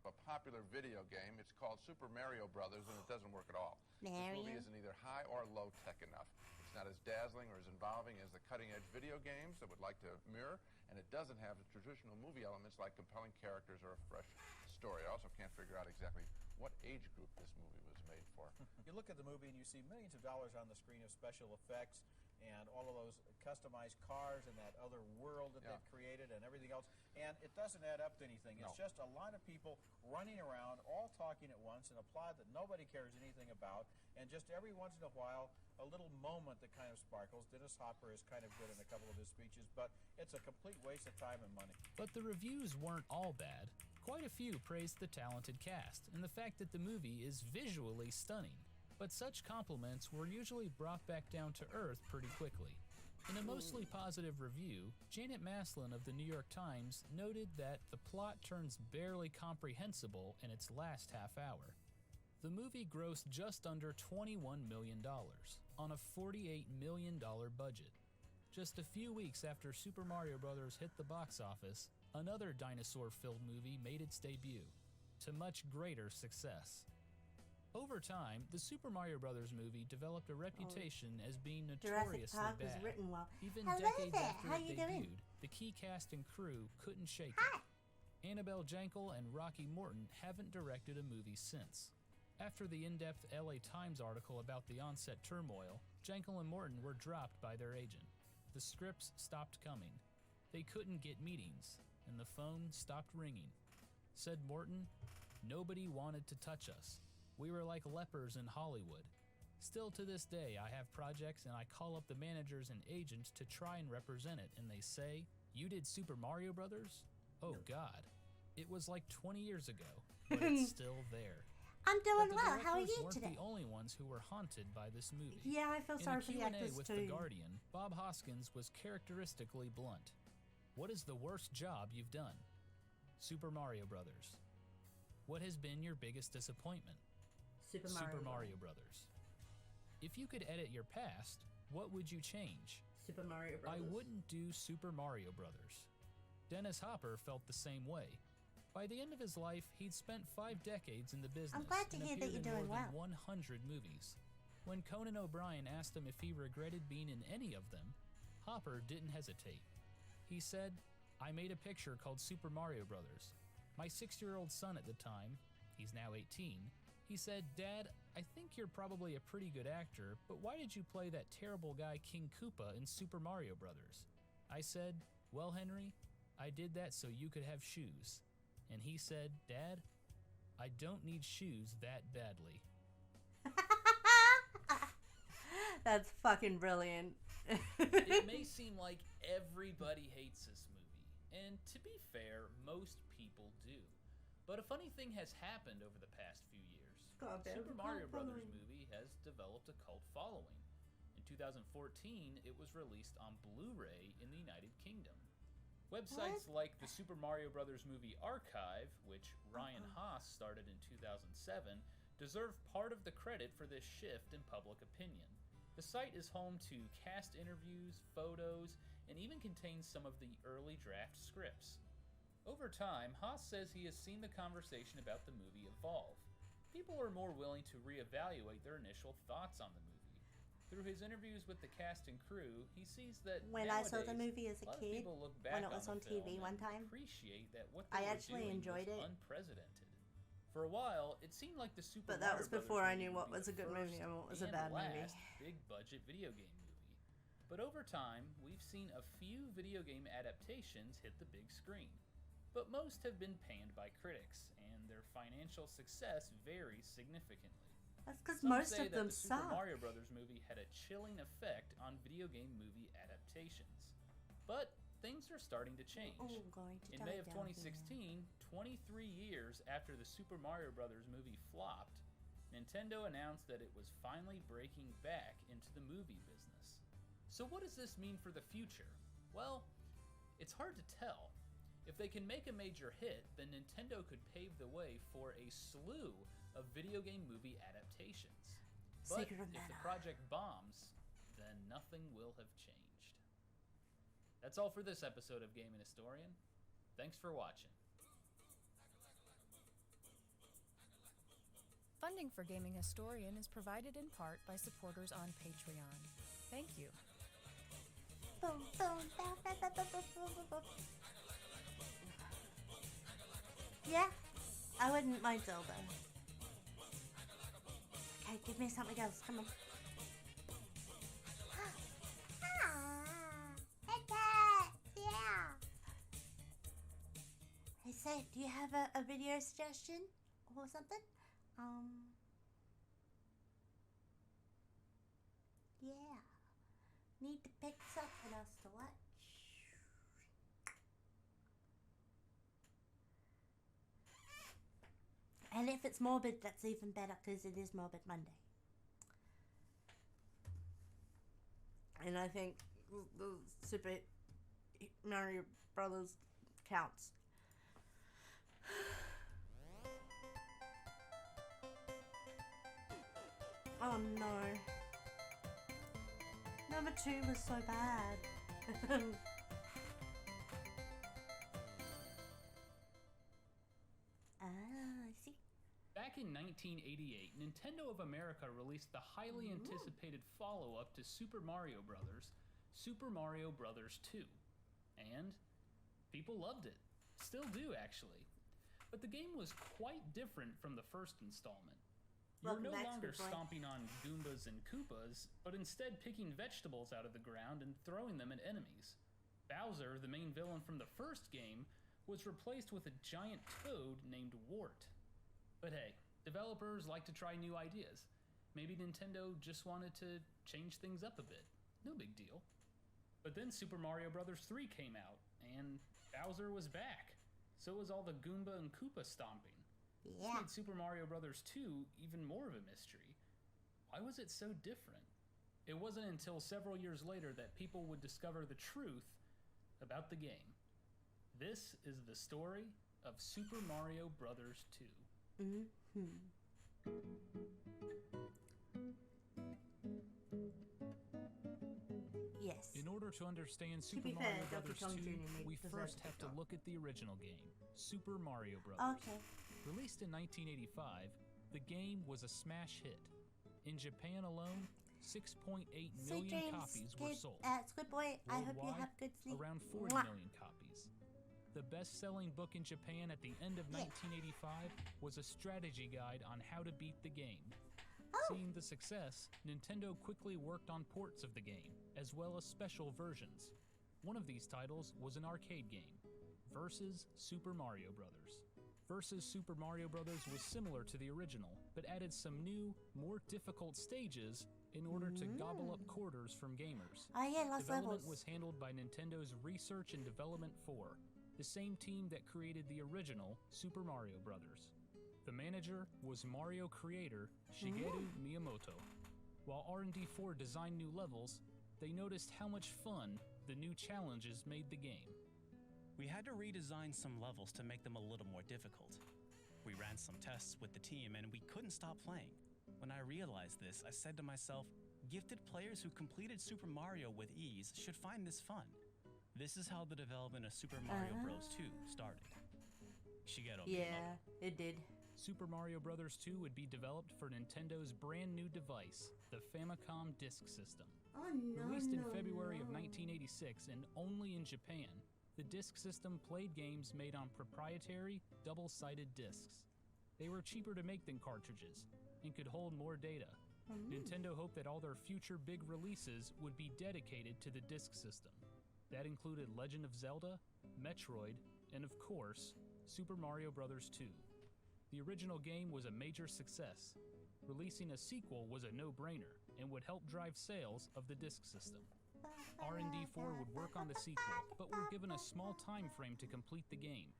A popular video game. It's called Super Mario Brothers, and it doesn't work at all. This movie Mario? isn't either high or low tech enough. It's not as dazzling or as involving as the cutting-edge video games that would like to mirror, and it doesn't have the traditional movie elements like compelling characters or a fresh story. I also can't figure out exactly what age group this movie was made for. You look at the movie and you see millions of dollars on the screen of special effects and all of those customized cars and that other world that they've created and everything else, and it doesn't add up to anything. It's just a line of people running around, all talking at once in a plot that nobody cares anything about, and just every once in a while, a little moment that kind of sparkles. Dennis Hopper is kind of good in a couple of his speeches, but it's a complete waste of time and money. But the reviews weren't all bad. Quite a few praised the talented cast and the fact that the movie is visually stunning. But such compliments were usually brought back down to earth pretty quickly. In a mostly positive review, Janet Maslin of the New York Times noted that the plot turns barely comprehensible in its last half hour. The movie grossed just under $21 million on a $48 million budget. Just a few weeks after Super Mario Bros. Hit the box office, another dinosaur-filled movie made its debut, to much greater success. Over time, the Super Mario Bros. Movie developed a reputation as being Jurassic notoriously Park bad. was written well. Even Hello decades there, after how it you debuted, doing? the key cast and crew couldn't shake Hi. it. Annabelle Jankel and Rocky Morton haven't directed a movie since. After the in-depth LA Times article about the on-set turmoil, Jankel and Morton were dropped by their agent. The scripts stopped coming. They couldn't get meetings, and the phone stopped ringing. Said Morton, "Nobody wanted to touch us. We were like lepers in Hollywood. Still to this day, I have projects and I call up the managers and agents to try and represent it, and they say, 'You did Super Mario Brothers?' Oh God. It was like 20 years ago, but it's still there." I'm But doing the well. How are directors you weren't today? the only ones who were haunted by this movie. Yeah, I feel In sorry a for the Q&A actors with too. The Guardian, Bob Hoskins was characteristically blunt. "What is the worst job you've done?" Super Mario Brothers. "What has been your biggest disappointment?" Super Mario Brothers. "If you could edit your past, what would you change?" Super Mario "I Brothers. wouldn't do Super Mario Brothers." Dennis Hopper felt the same way. By the end of his life, he'd spent 5 decades in the business glad to and hear that appeared you're in doing more than well. 100 movies. When Conan O'Brien asked him if he regretted being in any of them, Hopper didn't hesitate. He said, "I made a picture called Super Mario Brothers. My 6-year-old son at the time, he's now 18, he said, 'Dad, I think you're probably a pretty good actor, but why did you play that terrible guy King Koopa in Super Mario Brothers? I said, well, Henry, I did that so you could have shoes. And he said, Dad, I don't need shoes that badly. That's fucking brilliant. It may seem like everybody hates this movie, and to be fair, most people do. But a funny thing has happened over the past few years. Super Mario Brothers movie has developed a cult following. In 2014, it was released on Blu-ray in the United Kingdom. Websites like the Super Mario Brothers movie archive, which Ryan Haas started in 2007, deserve part of the credit for this shift in public opinion. The site is home to cast interviews, photos, and even contains some of the early draft scripts. Over time, Haas says he has seen the conversation about the movie evolve. People are more willing to reevaluate their initial thoughts on the movie. Through his interviews with the cast and crew, he sees that when I saw the movie as a kid, when it was on TV one time, appreciate that what they I actually enjoyed it. Unprecedented. For a while, it seemed like the Super But that Mario was before Brothers I knew movie what would was a good be the movie and what was a first bad and movie. last big-budget video game movie. But over time, we've seen a few video game adaptations hit the big screen. But most have been panned by critics, and their financial success varies significantly. That's because Some most say of that them the Super suck. Mario Brothers movie had a chilling effect on video game movie adaptations. But things are starting to change. In May of 2016, 23 years after the Super Mario Brothers movie flopped, Nintendo announced that it was finally breaking back into the movie business. So what does this mean for the future? Well, it's hard to tell. If they can make a major hit, then Nintendo could pave the way for a slew of video game movie adaptations. But if the project bombs, then nothing will have changed. That's all for this episode of Gaming Historian. Thanks for watching. Funding for Gaming Historian is provided in part by supporters on Patreon. Thank you. Yeah, I wouldn't mind Zelda. Okay, give me something else. Come on. Hey, say, do you have a video suggestion or something? Yeah. Need to pick something else to watch. And if it's morbid, that's even better because it is Morbid Monday. And I think the Super Mario Brothers counts. Oh no. Number 2 was so bad. I see. Back in 1988, Nintendo of America released the highly anticipated follow-up to Super Mario Bros., Super Mario Bros. 2. And people loved it. Still do, actually. But the game was quite different from the first installment. You're no longer stomping on Goombas and Koopas, but instead picking vegetables out of the ground and throwing them at enemies. Bowser, the main villain from the first game, was replaced with a giant toad named Wart. But hey, developers like to try new ideas. Maybe Nintendo just wanted to change things up a bit. No big deal. But then Super Mario Bros. 3 came out, and Bowser was back. So was all the Goomba and Koopa stomping. This made Super Mario Bros. 2 even more of a mystery. Why was it so different? It wasn't until several years later that people would discover the truth about the game. This is the story of Super Mario Bros. 2. Yes. In order to understand Super Mario Bros. 2, we first have to look at the original game, Super Mario Bros. Okay. Released in 1985, the game was a smash hit. In Japan alone, 6.8 million copies were sold. Good boy. I hope you have good sleep. Around 40 million copies. The best-selling book in Japan at the end of 1985 was a strategy guide on how to beat the game. Seeing the success, Nintendo quickly worked on ports of the game, as well as special versions. One of these titles was an arcade game, Versus Super Mario Bros. Versus Super Mario Bros. Was similar to the original, but added some new, more difficult stages in order to gobble up quarters from gamers. Oh yeah, lots of Development levels. was handled by Nintendo's Research and Development 4, the same team that created the original Super Mario Bros. The manager was Mario creator Shigeru Miyamoto. While R&D 4 designed new levels, they noticed how much fun the new challenges made the game. We had to redesign some levels to make them a little more difficult. We ran some tests with the team and we couldn't stop playing. When I realized this, I said to myself, gifted players who completed Super Mario with ease should find this fun. This is how the development of Super Mario Bros. 2 started. Shigeru Yeah, it did. Super Mario Bros. 2 would be developed for Nintendo's brand new device, the Famicom Disk System. Oh no, Released in February of 1986 and only in Japan, the disk system played games made on proprietary, double-sided discs. They were cheaper to make than cartridges and could hold more data. Nintendo hoped that all their future big releases would be dedicated to the disk system. That included Legend of Zelda, Metroid, and of course, Super Mario Bros. 2. The original game was a major success. Releasing a sequel was a no-brainer and would help drive sales of the disk system. R&D 4 would work on the sequel, but were given a small time frame to complete the game.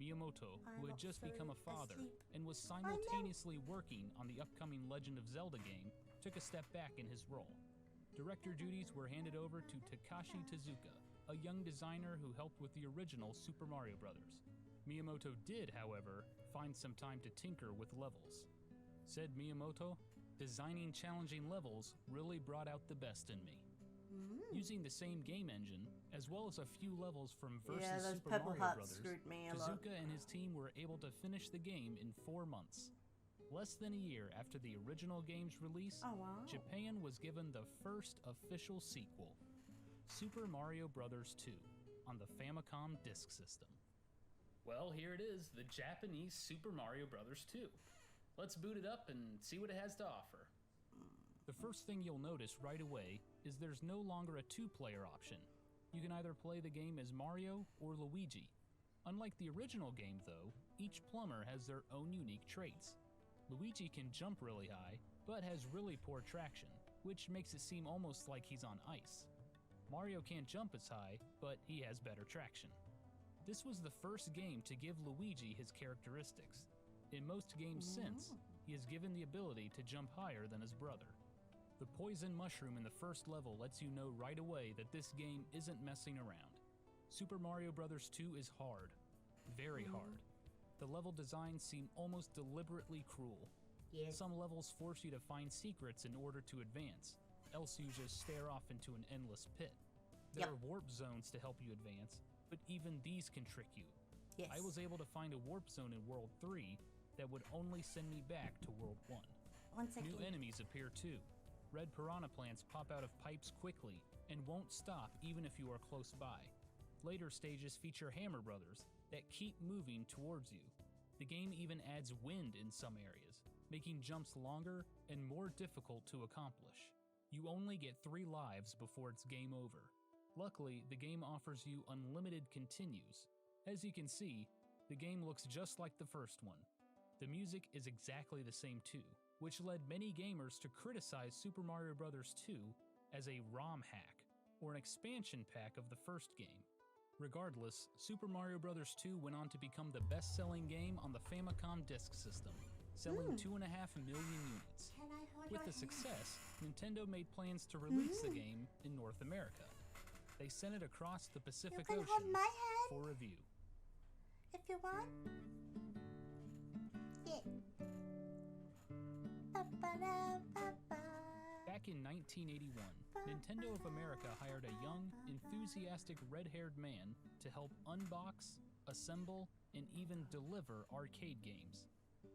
Miyamoto, who had just become a father and was simultaneously working on the upcoming Legend of Zelda game, took a step back in his role. Director duties were handed over to Takashi Tezuka, a young designer who helped with the original Super Mario Bros. Miyamoto did, however, find some time to tinker with levels. Said Miyamoto, "Designing challenging levels really brought out the best in me." Using the same game engine, as well as a few levels from Versus those Super purple Mario hearts Bros., screwed me a lot. Tezuka and his team were able to finish the game in 4 months. Less than a year after the original game's release, Japan was given the first official sequel, Super Mario Bros. 2, on the Famicom Disk System. Well, here it is, the Japanese Super Mario Bros. 2. Let's boot it up and see what it has to offer. The first thing you'll notice right away is there's no longer a two-player option. You can either play the game as Mario or Luigi. Unlike the original game, though, each plumber has their own unique traits. Luigi can jump really high, but has really poor traction, which makes it seem almost like he's on ice. Mario can't jump as high, but he has better traction. This was the first game to give Luigi his characteristics. In most games since, he is given the ability to jump higher than his brother. The poison mushroom in the first level lets you know right away that this game isn't messing around. Super Mario Bros. 2 is hard. Very hard. The level designs seem almost deliberately cruel. Some levels force you to find secrets in order to advance, else you just stare off into an endless pit. There are warp zones to help you advance, but even these can trick you. I was able to find a warp zone in World 3 that would only send me back to World 1. New enemies appear too. Red piranha plants pop out of pipes quickly and won't stop even if you are close by. Later stages feature Hammer Brothers that keep moving towards you. The game even adds wind in some areas, making jumps longer and more difficult to accomplish. You only get 3 lives before it's game over. Luckily, the game offers you unlimited continues. As you can see, the game looks just like the first one. The music is exactly the same too, which led many gamers to criticize Super Mario Bros. 2 as a ROM hack, or an expansion pack of the first game. Regardless, Super Mario Bros. 2 went on to become the best-selling game on the Famicom Disk System, selling 2.5 million units. With the success, Nintendo made plans to release the game in North America. They sent it across the Pacific Ocean for review. If you want. Back in 1981, Nintendo of America hired a young, enthusiastic red-haired man to help unbox, assemble, and even deliver arcade games.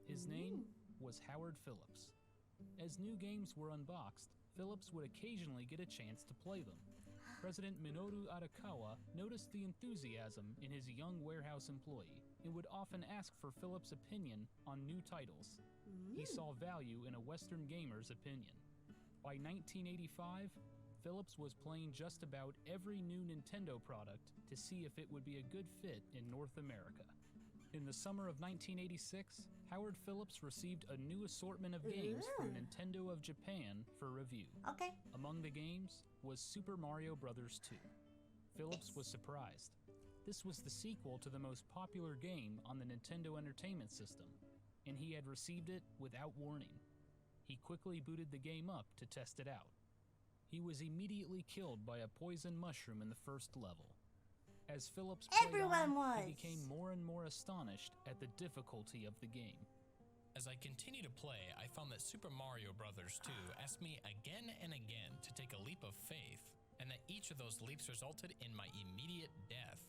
His name was Howard Phillips. As new games were unboxed, Phillips would occasionally get a chance to play them. President Minoru Arakawa noticed the enthusiasm in his young warehouse employee and would often ask for Phillips' opinion on new titles. He saw value in a Western gamer's opinion. By 1985, Phillips was playing just about every new Nintendo product to see if it would be a good fit in North America. In the summer of 1986, Howard Phillips received a new assortment of games from Nintendo of Japan for review. Okay. Among the games was Super Mario Bros. 2. Phillips was surprised. This was the sequel to the most popular game on the Nintendo Entertainment System, and he had received it without warning. He quickly booted the game up to test it out. He was immediately killed by a poison mushroom in the first level. As Phillips played on, he became more and more astonished at the difficulty of the game. As I continued to play, I found that Super Mario Bros. 2 asked me again and again to take a leap of faith, and that each of those leaps resulted in my immediate death.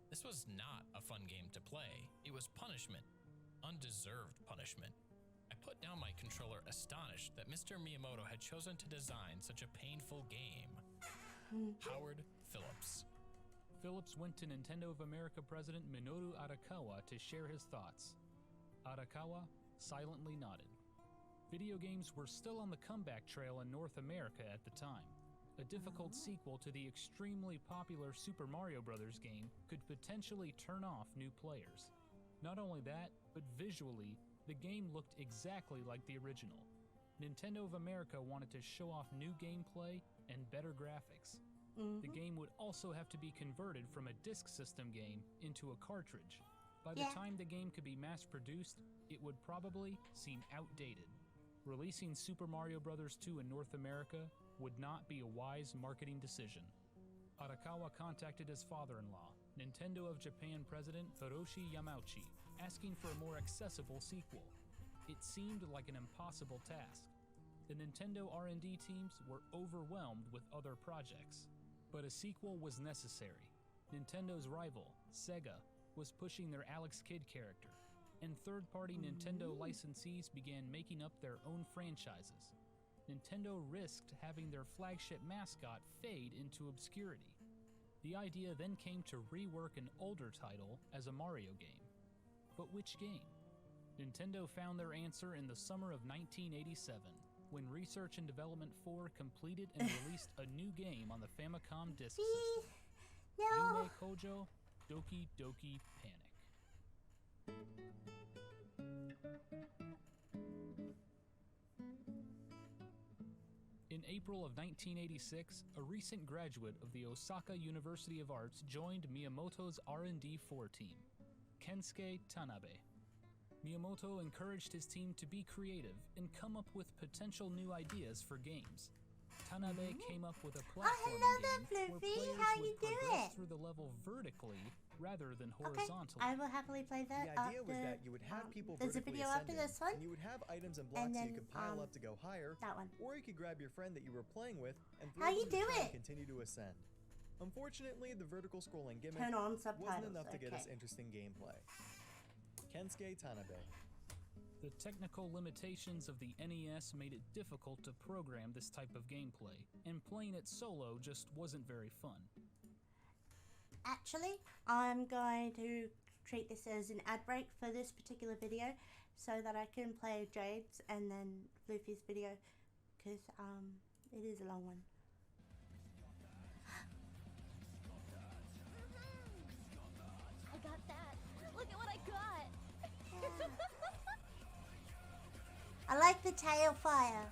This was not a fun game to play. It was punishment. Undeserved punishment. I put down my controller astonished that Mr. Miyamoto had chosen to design such a painful game. Howard Phillips. Phillips went to Nintendo of America President Minoru Arakawa to share his thoughts. Arakawa silently nodded. Video games were still on the comeback trail in North America at the time. A difficult sequel to the extremely popular Super Mario Bros. Game could potentially turn off new players. Not only that, but visually, the game looked exactly like the original. Nintendo of America wanted to show off new gameplay and better graphics. The game would also have to be converted from a disk system game into a cartridge. By the time the game could be mass-produced, it would probably seem outdated. Releasing Super Mario Bros. 2 in North America would not be a wise marketing decision. Arakawa contacted his father-in-law, Nintendo of Japan President Hiroshi Yamauchi, asking for a more accessible sequel. It seemed like an impossible task. The Nintendo R&D teams were overwhelmed with other projects. But a sequel was necessary. Nintendo's rival, Sega, was pushing their Alex Kidd character, and third-party Nintendo licensees began making up their own franchises. Nintendo risked having their flagship mascot fade into obscurity. The idea then came to rework an older title as a Mario game. But which game? Nintendo found their answer in the summer of 1987. When Research and Development 4 completed and released a new game on the Famicom disk system. Yume Kojo Doki Doki Panic. In April of 1986, a recent graduate of the Osaka University of Arts joined Miyamoto's R&D 4 team, Kensuke Tanabe. Miyamoto encouraged his team to be creative and come up with potential new ideas for games. Tanabe came up with a platforming game where players would progress through the level vertically rather than horizontally. I will happily play that. The idea was that you would have people there's a vertically video after ascending, this one, and you would have items and blocks then, you could pile up to go higher, that one. or you could grab your friend that you were playing with and throw How them you to do try and it? continue to ascend. Unfortunately, the vertical scrolling gimmick Turn on wasn't subtitles, enough to get us okay. interesting gameplay. Kensuke Tanabe. The technical limitations of the NES made it difficult to program this type of gameplay, and playing it solo just wasn't very fun. Actually, I'm going to treat this as an ad break for this particular video so that I can play Jade's and then Luffy's video, because it is a long one. I got that. Look at what I got. I like the tail fire.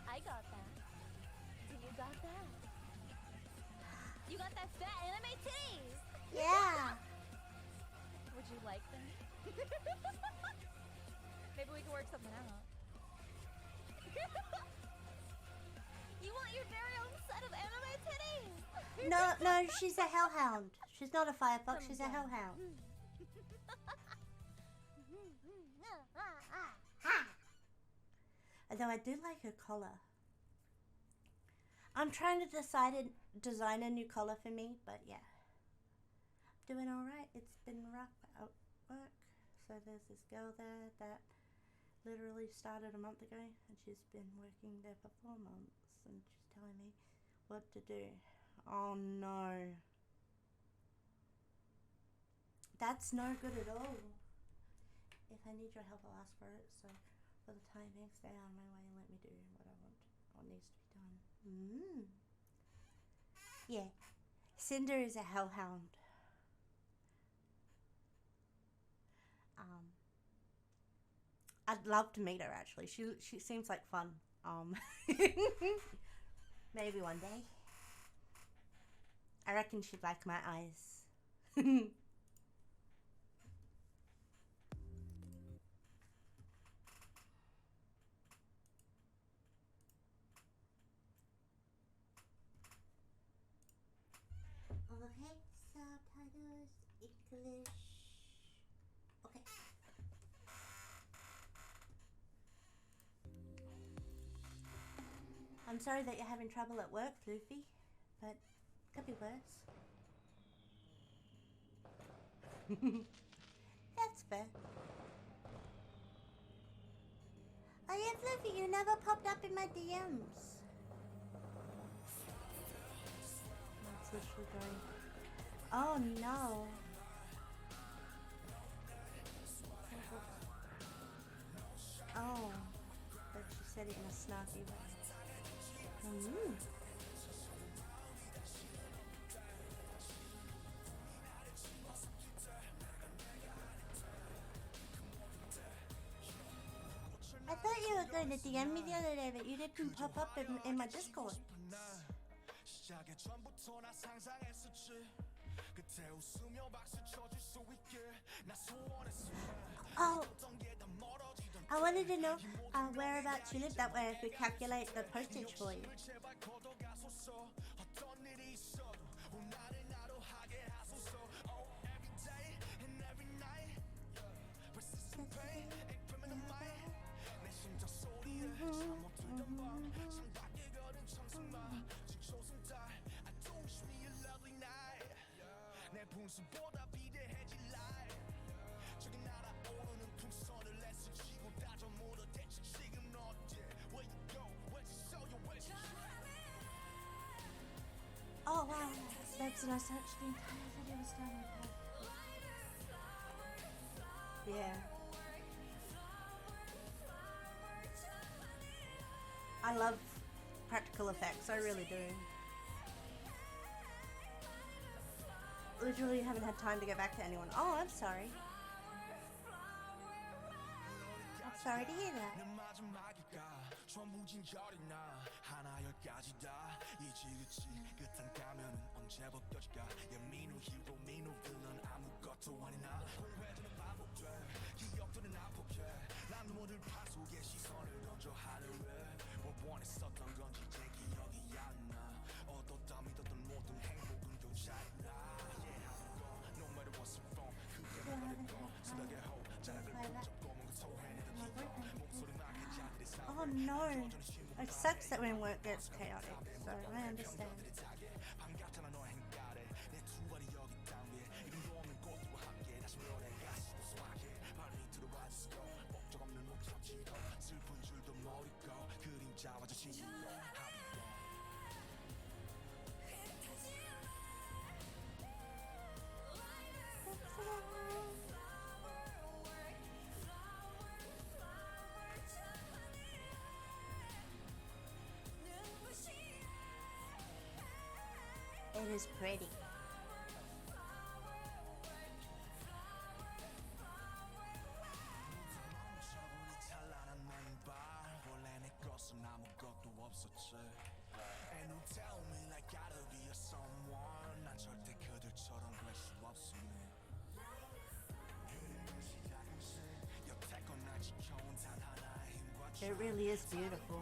I got that. You got that? You got that fat anime titties! Yeah. Would you like them? Maybe we can work something out. You want your very own set of anime titties? No, she's a hellhound. She's not a firefox, she's a hellhound. Although I do like her collar. I'm trying to design a new collar for me, but yeah. I'm doing alright. It's been rough at work. So there's this girl there that literally started a month ago, and she's been working there for 4 months, and she's telling me what to do. Oh no. That's no good at all. If I need your help, I'll ask for it. So for the time being, stay out of my way and let me do what I want, what needs to be done. Yeah, Cinder is a hellhound. I'd love to meet her actually. She seems like fun. Maybe one day. I reckon she'd like my eyes. Okay, subtitles, English. Okay. I'm sorry that you're having trouble at work, Luffy, but could be worse. That's fair. Oh yeah, Luffy, you never popped up in my DMs. That's literally going. Oh no. Oh, but she said it in a snarky way. I thought you were going to DM me the other day, but you didn't pop up in my Discord. Oh, I wanted to know whereabouts you live. That way I could calculate the postage for you. Oh wow, that's nice. Actually, the entire video was done with that. Yeah. I love practical effects, I really do. Literally haven't had time to get back to anyone. Oh, I'm sorry. I'm sorry to hear that. Oh no, it sucks that when work gets chaotic, so I understand. It is pretty. It really is beautiful.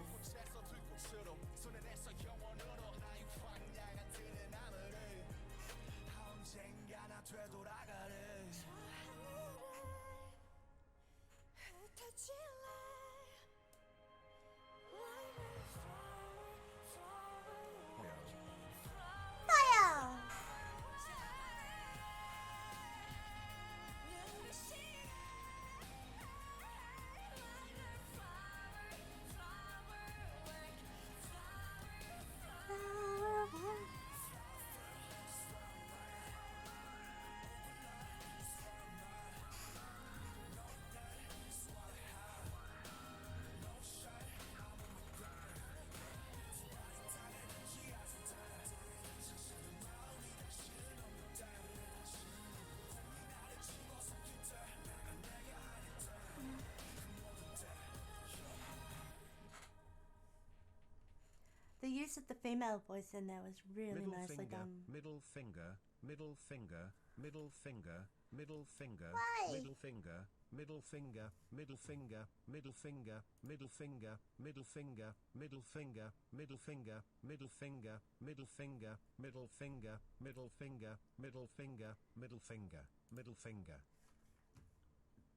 voice of the female voice in there was really Middle nicely finger, done. middle finger, middle finger, middle finger, middle finger, Why? middle finger, middle finger, middle finger, middle finger, middle finger, middle finger, middle finger, middle finger, middle finger, middle finger, middle finger, middle finger, middle finger, middle finger, middle finger.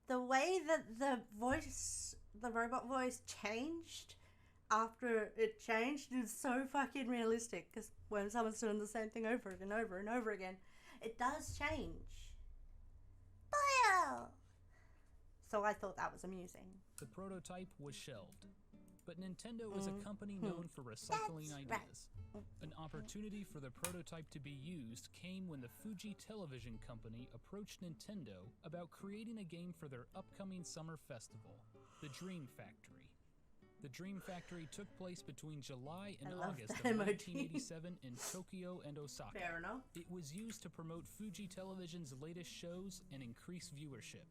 The way that the voice, the robot voice changed after it changed is so fucking realistic, because when someone's doing the same thing over and over and over again, it does change. Bio! So I thought that was amusing. The prototype was shelved, but Nintendo is a company known for recycling ideas. An opportunity for the prototype to be used came when the Fuji Television Company approached Nintendo about creating a game for their upcoming summer festival, the Dream Factory. The Dream Factory took place between July and August of 1987 in Tokyo and Osaka. Fair enough. It was used to promote Fuji Television's latest shows and increase viewership.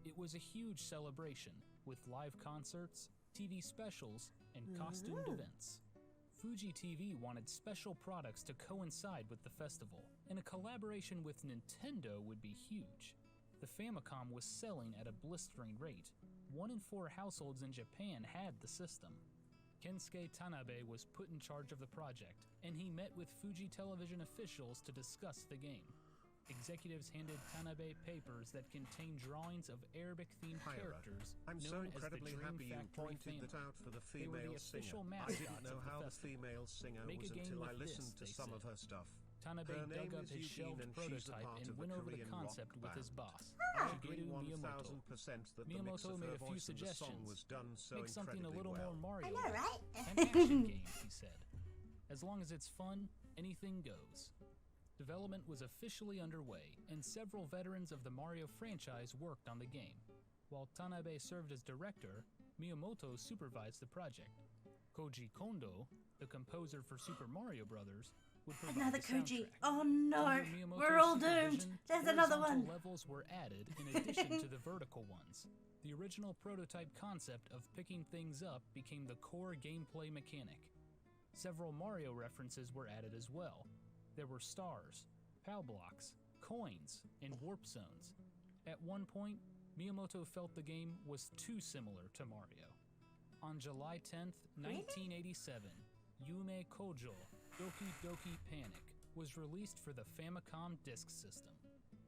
It was a huge celebration with live concerts, TV specials, and costumed events. Fuji TV wanted special products to coincide with the festival, and a collaboration with Nintendo would be huge. The Famicom was selling at a blistering rate. 1 in 4 households in Japan had the system. Kensuke Tanabe was put in charge of the project, and he met with Fuji Television officials to discuss the game. Executives handed Tanabe papers that contained drawings of Arabic-themed characters I'm so known incredibly as the Dream happy you Factory pointed family. that out for the They were female the official singer. I mascots didn't know of the how the festival. female singer Make was a game until I with listened this, to they some said. of her stuff. Tanabe Her dug name up is his Eugene shelved and she's a prototype part and of went the over the Korean concept rock with his band. boss, I agree Shigeru Miyamoto. 1000% that the mix Miyamoto of made her a few voice and the song suggestions. was done so Make something a incredibly little well. more Mario. I know, right? An action game, he said. As long as it's fun, anything goes. Development was officially underway, and several veterans of the Mario franchise worked on the game. While Tanabe served as director, Miyamoto supervised the project. Koji Kondo, the composer for Super Mario Bros., would provide Another the Koji. soundtrack. Oh no, Under Miyamoto's we're all doomed. supervision, There's another horizontal one. levels were added in addition to the vertical ones. The original prototype concept of picking things up became the core gameplay mechanic. Several Mario references were added as well. There were stars, POW blocks, coins, and warp zones. At one point, Miyamoto felt the game was too similar to Mario. On July 10th, 1987, Yume Kojo Doki Doki Panic was released for the Famicom Disk System.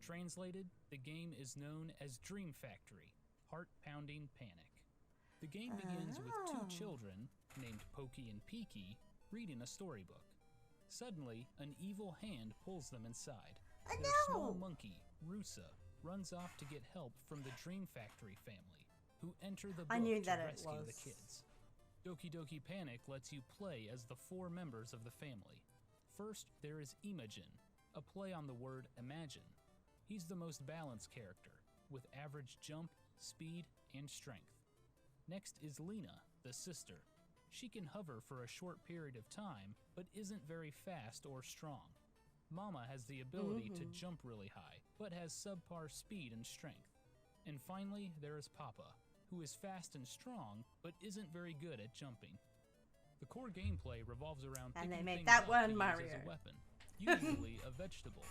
Translated, the game is known as Dream Factory, Heart-Pounding Panic. The game begins with 2 children, named Pokey and Peaky, reading a storybook. Suddenly, an evil hand pulls them inside. Their small monkey, Rusa, runs off to get help from the Dream Factory family, who enter the book to rescue the kids. Doki Doki Panic lets you play as the 4 members of the family. First, there is Imogen, a play on the word imagine. He's the most balanced character, with average jump, speed, and strength. Next is Lena, the sister. She can hover for a short period of time, but isn't very fast or strong. Mama has the ability to jump really high, but has subpar speed and strength. And finally, there is Papa, who is fast and strong, but isn't very good at jumping. The core gameplay revolves around And they picking made things that up one to use Mario. as a weapon, usually a vegetable.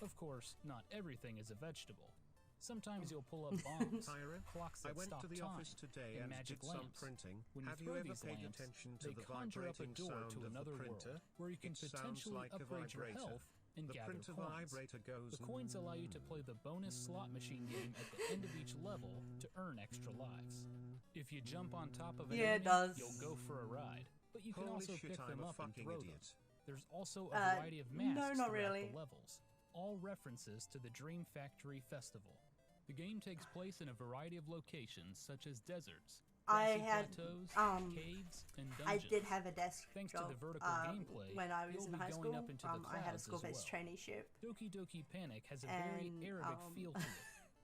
Of course, not everything is a vegetable. Sometimes you'll pull up bombs, Pyra, clocks I that went stop to the time, office today and and magic did some lamps. printing. When you Have throw you ever these paid lamps, attention to they the conjure up a vibrating door sound to of another the printer? world, where you can It sounds potentially like a upgrade your vibrator. health and The gather printer coins. vibrator goes. The coins allow you to play the bonus slot machine game at the end of each level to earn extra lives. If you jump on top of an Yeah, it enemy, does. you'll go for a ride, but you can Holy also shit, pick I'm them a up and fucking throw idiot. them. There's also a variety of masks no, not throughout really. the levels, all references to the Dream Factory Festival. The game takes place in a variety of locations, such as deserts, I grassy had, plateaus, caves, and I dungeons. did have a desk Thanks job to the vertical gameplay, when I was you'll in be high going school. up into the I had a clouds as school-based well. traineeship. Doki Doki Panic has a very And, Arabic feel to it,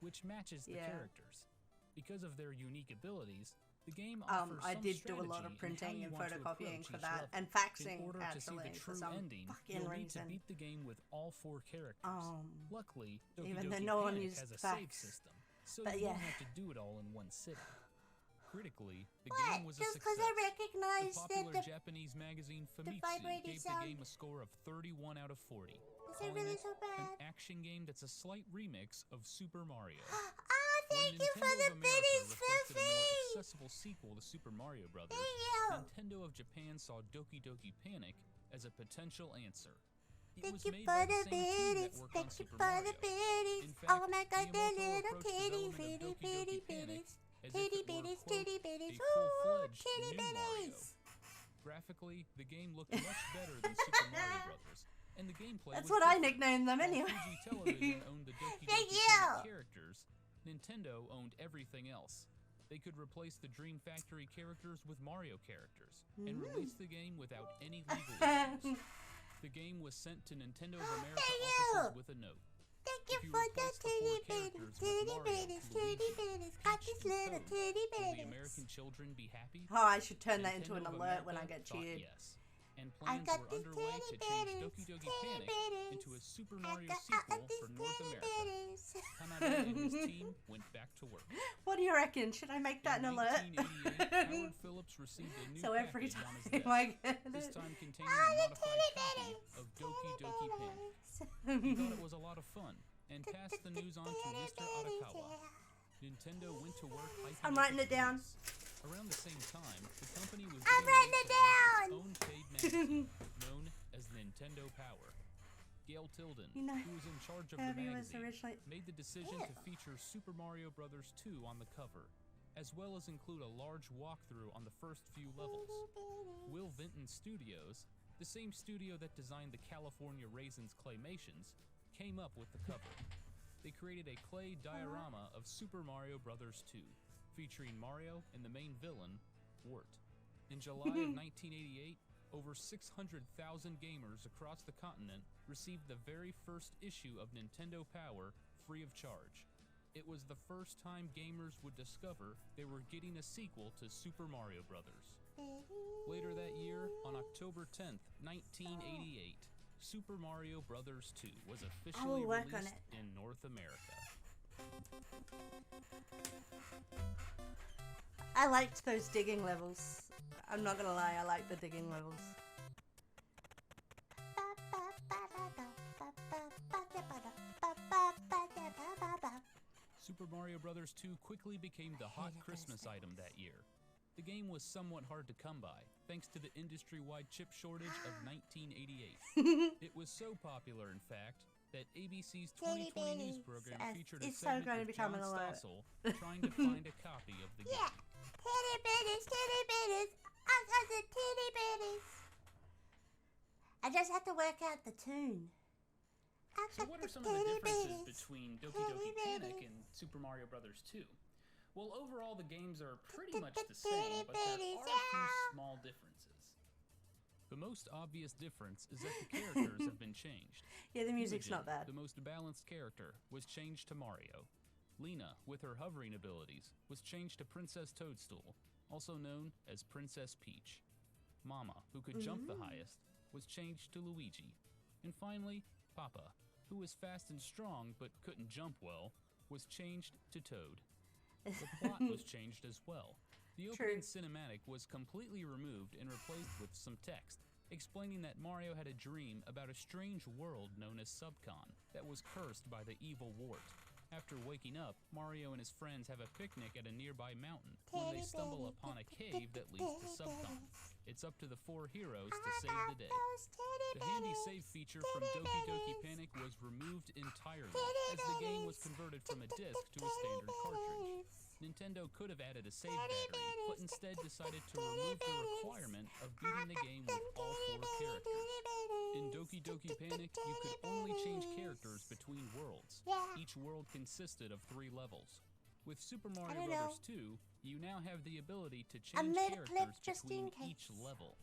which matches the yeah. characters. Because of their unique abilities, the game offers I some did do a lot strategy of in printing how you and want to photocopying approach for each that, level. and In faxing order to see actually the for true some ending, fucking you'll need reason. to beat the game with all 4 characters. Luckily, Doki even though Doki no one Panic used has a save fax. system, so But you yeah. won't have to do it all in one sitting. Critically, the What? game was a Just success. because I recognize The that popular Japanese magazine Famitsu vibrating gave the sound. game a score of 31 out of 40. Is it calling really it so bad? an action game that's a slight remix of Super Mario. Thank you for Nintendo the of America biddies, requested a more Fifi! accessible sequel to Super Mario Brothers, Thank you. Nintendo of Japan saw Doki Doki Panic as a potential answer. It Thank was you made for by the the same team that biddies. worked Thank on you Super for Mario. the biddies. In fact, Oh my god, the Miyamoto little approached titty development bitty of Doki bitty Doki Panic bitties. as if Titty it were, bitties, quote, titty a bitties. full-fledged Titty new Mario. bitties. Graphically, the game looked much better than Super Mario Brothers, and the gameplay That's was what I different. nicknamed them While anyway. Fuji Television owned the Doki Thank Doki you. Panic characters, Nintendo owned everything else. They could replace the Dream Factory characters with Mario characters, and release the game without any legal issues. The game was sent to Nintendo of America offices with a note. Thank you If you for the replace the titty four bitties, characters with titty Mario, bitties, titty Luigi, bitties. Got Peach, this and little Toad, titty will the bitties. American children be happy? Oh, I should turn that into an Nintendo of alert when I America get thought cheered. yes, and I plans got were these underway titty to change bitties, Doki Doki titty Panic bitties. into a Super I Mario got sequel these for North titty America. bitties. Kanade and his team went back to work. What do you reckon? Should I make that an In alert? 1988, Howard Phillips received a new So every package on his time desk, I get this it. time containing Oh, a the modified titty copy bitties, of Doki Doki Panic. He thought it was a lot of fun, and passed the news on to Mr. Arakawa. Nintendo went to work hyping I'm up writing its it down. release. Around the same time, the company was I'm getting writing ready it to launch down. its own paid magazine, known as Nintendo Power. Gail Tilden, You know, who was in charge of the Kirby was magazine, originally- made the decision to feature Super Mario Bros. 2 on the cover, as well as include a large walkthrough on the first few levels. Will Vinton Studios, the same studio that designed the California Raisins Claymations, came up with the cover. They created a clay diorama of Super Mario Bros. 2, featuring Mario and the main villain, Wart. In July of 1988, over 600,000 gamers across the continent received the very first issue of Nintendo Power free of charge. It was the first time gamers would discover they were getting a sequel to Super Mario Bros. Later that year, on October 10th, 1988, Super Mario Bros. 2 was officially work on released it. in North America. I liked those digging levels. I'm not gonna lie, I like the digging levels. Super Mario Bros. 2 quickly became the hot Christmas item that year. The game was somewhat hard to come by, thanks to the industry-wide chip shortage of 1988. It was so popular, in fact, that ABC's 2020 news program featured a It's so segment going to with become John an alert. Stossel trying to find a copy of the game. Yeah, titty bitties, titty bitties. I got the titty bitties. I just have to work out the tune. So what are some of the differences between Doki Doki Panic and Super Mario Bros. 2? Well, overall the games are pretty much the same, but there are a few small differences. The most obvious difference is that the characters have been changed. Yeah, the music's Imogen, not bad. the most balanced character, was changed to Mario. Lena, with her hovering abilities, was changed to Princess Toadstool, also known as Princess Peach. Mama, who could jump the highest, was changed to Luigi. And finally, Papa, who was fast and strong but couldn't jump well, was changed to Toad. The plot was changed as well. The opening cinematic was completely removed and replaced with some text, explaining that Mario had a dream about a strange world known as Subcon that was cursed by the evil Wart. After waking up, Mario and his friends have a picnic at a nearby mountain when they stumble upon a cave that leads to Subcon. It's up to the four heroes to save the day. The handy save feature from Doki Doki Panic was removed entirely, as the game was converted from a disc to a standard cartridge. Nintendo could have added a save battery, but instead decided to remove the requirement of beating the game with all four characters. In Doki Doki Panic, you could only change characters between worlds. Each world consisted of 3 levels. With Super Mario Bros. 2, you now have the ability to change characters between each level.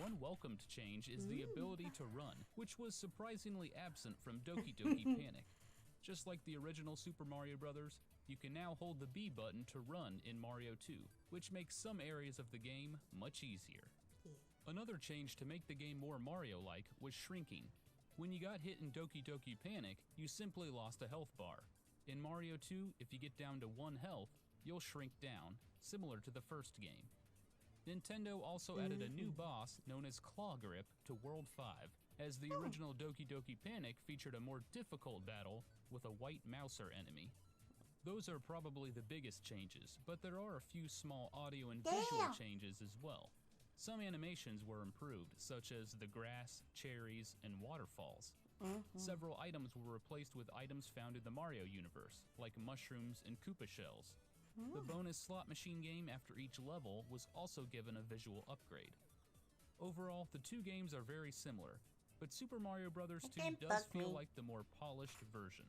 One welcomed change is the ability to run, which was surprisingly absent from Doki Doki Panic. Just like the original Super Mario Bros., you can now hold the B button to run in Mario 2, which makes some areas of the game much easier. Another change to make the game more Mario-like was shrinking. When you got hit in Doki Doki Panic, you simply lost a health bar. In Mario 2, if you get down to 1 health, you'll shrink down, similar to the first game. Nintendo also added a new boss known as Claw Grip to World 5, as the original Doki Doki Panic featured a more difficult battle with a white mouser enemy. Those are probably the biggest changes, but there are a few small audio and visual changes as well. Some animations were improved, such as the grass, cherries, and waterfalls. Several items were replaced with items found in the Mario universe, like mushrooms and Koopa shells. The bonus slot machine game after each level was also given a visual upgrade. Overall, the two games are very similar, but Super Mario Bros. 2 does feel like the more polished version.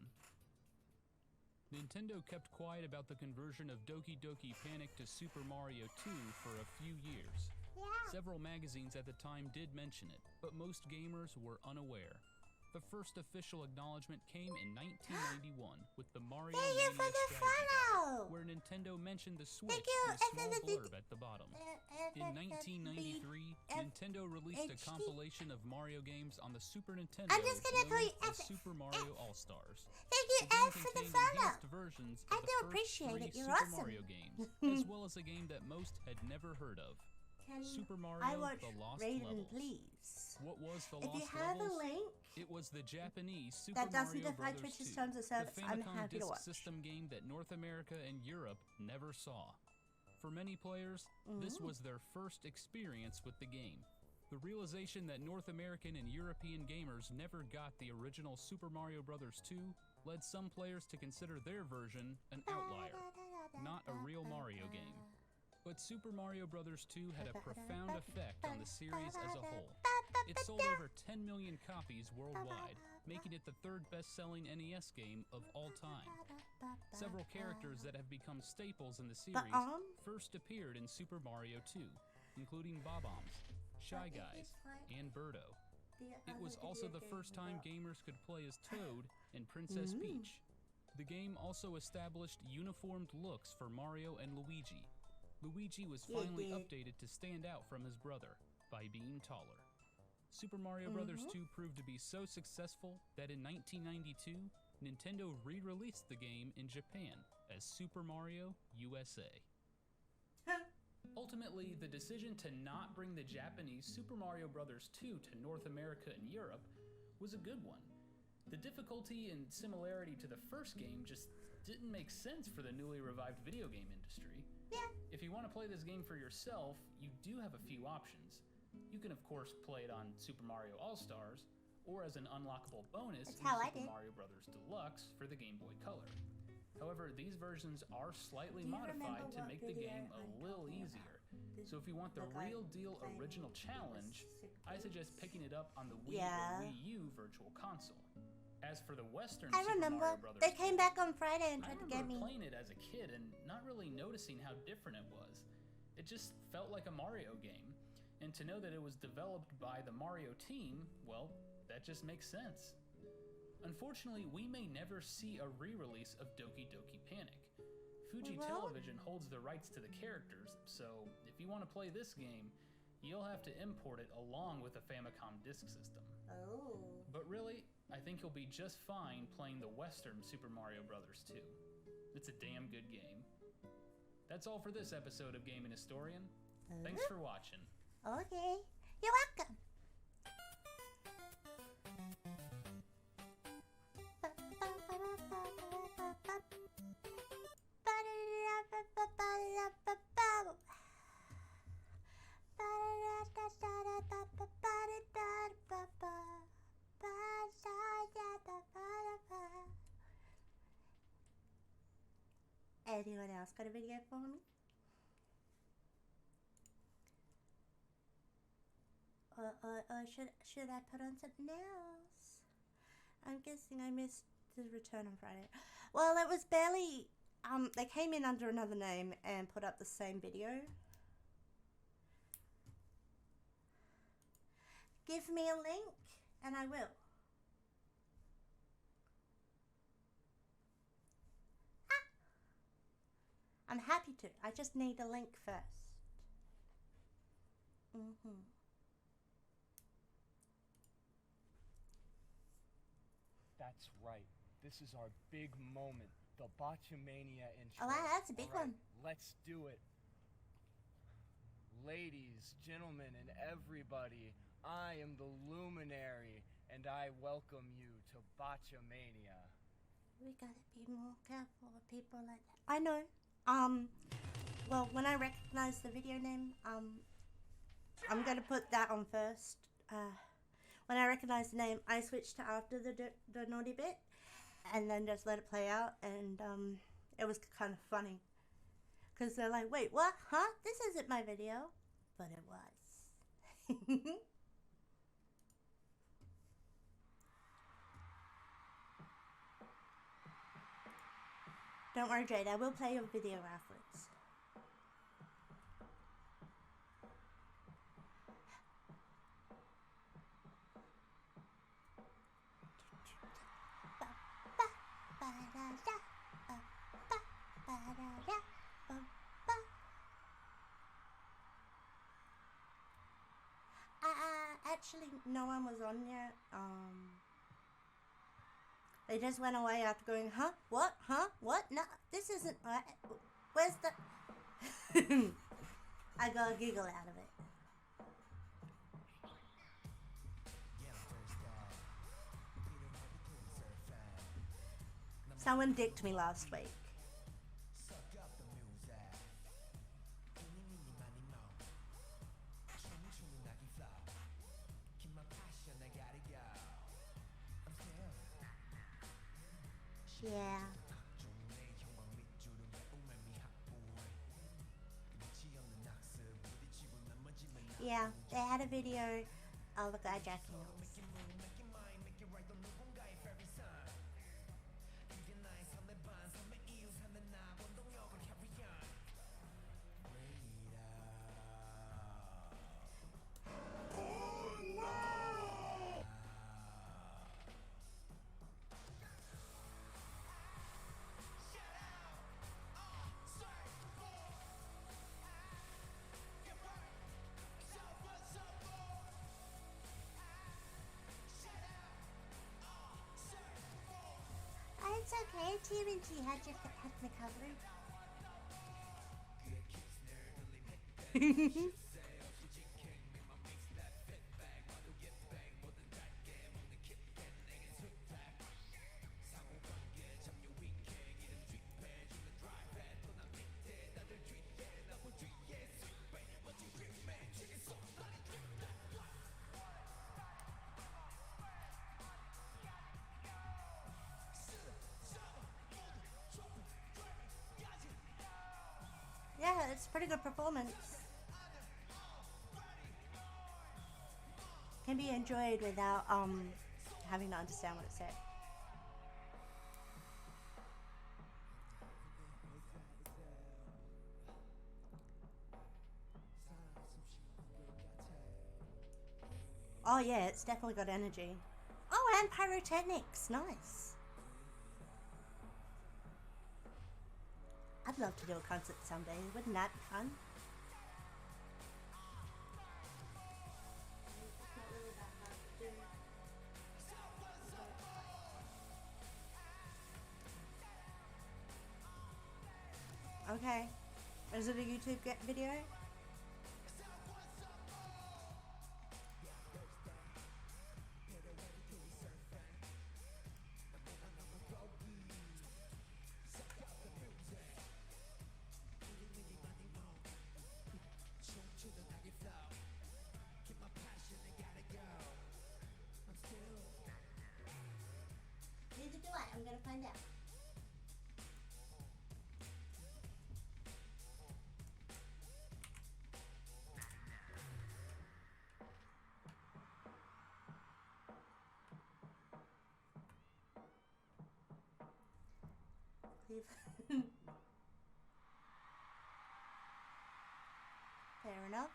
Nintendo kept quiet about the conversion of Doki Doki Panic to Super Mario 2 for a few years. Several magazines at the time did mention it, but most gamers were unaware. The first official acknowledgement came in 1991 with the Mario Mania Strategy Guide, where Nintendo mentioned the Switch in a small blurb at the bottom. In 1993, Nintendo released a compilation of Mario games on the Super Nintendo known as Super Mario All-Stars. Thank you, Ed, for the follow. Versions I of do the first appreciate three it. You're Super awesome. Mario games, as well as a game that most had never heard of. Super Mario: I watch The Lost Raven, Levels. please. What was The If Lost you have Levels? a link It was the Japanese Super that doesn't Mario defy Bros. Twitch's 2, terms of service, the I'm Famicom happy to Disk watch. System game that North America and Europe never saw. For many players, this was their first experience with the game. The realization that North American and European gamers never got the original Super Mario Bros. 2 led some players to consider their version an outlier, not a real Mario game. But Super Mario Bros. 2 had a profound effect on the series as a whole. It sold over 10 million copies worldwide, making it the third best-selling NES game of all time. Several characters that have become staples in the series first appeared in Super Mario 2, including Bob-ombs, Shy Guys, and Birdo. It was also the first time gamers could play as Toad and Princess Peach. The game also established uniformed looks for Mario and Luigi. Luigi was finally updated to stand out from his brother by being taller. Super Mario Bros. 2 proved to be so successful that in 1992, Nintendo re-released the game in Japan as Super Mario USA. Ultimately, the decision to not bring the Japanese Super Mario Bros. 2 to North America and Europe was a good one. The difficulty and similarity to the first game just didn't make sense for the newly revived video game industry. If you want to play this game for yourself, you do have a few options. You can of course play it on Super Mario All-Stars, or as an unlockable bonus in Super Mario Bros. Deluxe for the Game Boy Color. However, these versions are slightly modified to make the game a little easier. So if you want the real deal original challenge, I suggest picking it up on the Wii or Wii U Virtual Console. As for the Western Super Mario Bros. They came back on Friday and tried to get me. I remember playing it as a kid and not really noticing how different it was. It just felt like a Mario game. And to know that it was developed by the Mario team, well, that just makes sense. Unfortunately, we may never see a re-release of Doki Doki Panic. Fuji Television holds the rights to the characters, so if you want to play this game, you'll have to import it along with a Famicom Disk System. But really, I think you'll be just fine playing the Western Super Mario Bros. 2. It's a damn good game. That's all for this episode of Gaming Historian. Thanks for watching. Okay, you're welcome. Anyone else got a video for me? Or should I put on something else? I'm guessing I missed the return on Friday. Well, it was barely, they came in under another name and put up the same video. Give me a link and I will. I'm happy to. I just need a link first. That's right. This is our big moment. The Botchamania intro. Oh, wow, that's a big one. Let's do it. ladies, gentlemen, and everybody, I am the Luminary, and I welcome you to Botchamania. We gotta be more careful with people like that. I know. Well, when I recognize the video name, I'm gonna put that on first. When I recognize the name, I switch to after the naughty bit, and then just let it play out, and it was kind of funny. Because they're like, wait, what? Huh? This isn't my video. But it was. Don't worry, Jade. I will play your video afterwards. Actually, no one was on yet. They just went away after going, huh? What? Huh? What? No, this isn't right. Where's the... I got a giggle out of it. Someone dicked me last week. Yeah. Yeah, they had a video of a guy jacking off. It's okay, TMNT had me covered. Yeah, it's a pretty good performance. Can be enjoyed without having to understand what it said. Oh yeah, it's definitely got energy. Oh, and pyrotechnics, nice. I'd love to do a concert someday. Wouldn't that be fun? Okay. Is it a YouTube video? Neither do I. I'm gonna find out. Fair enough.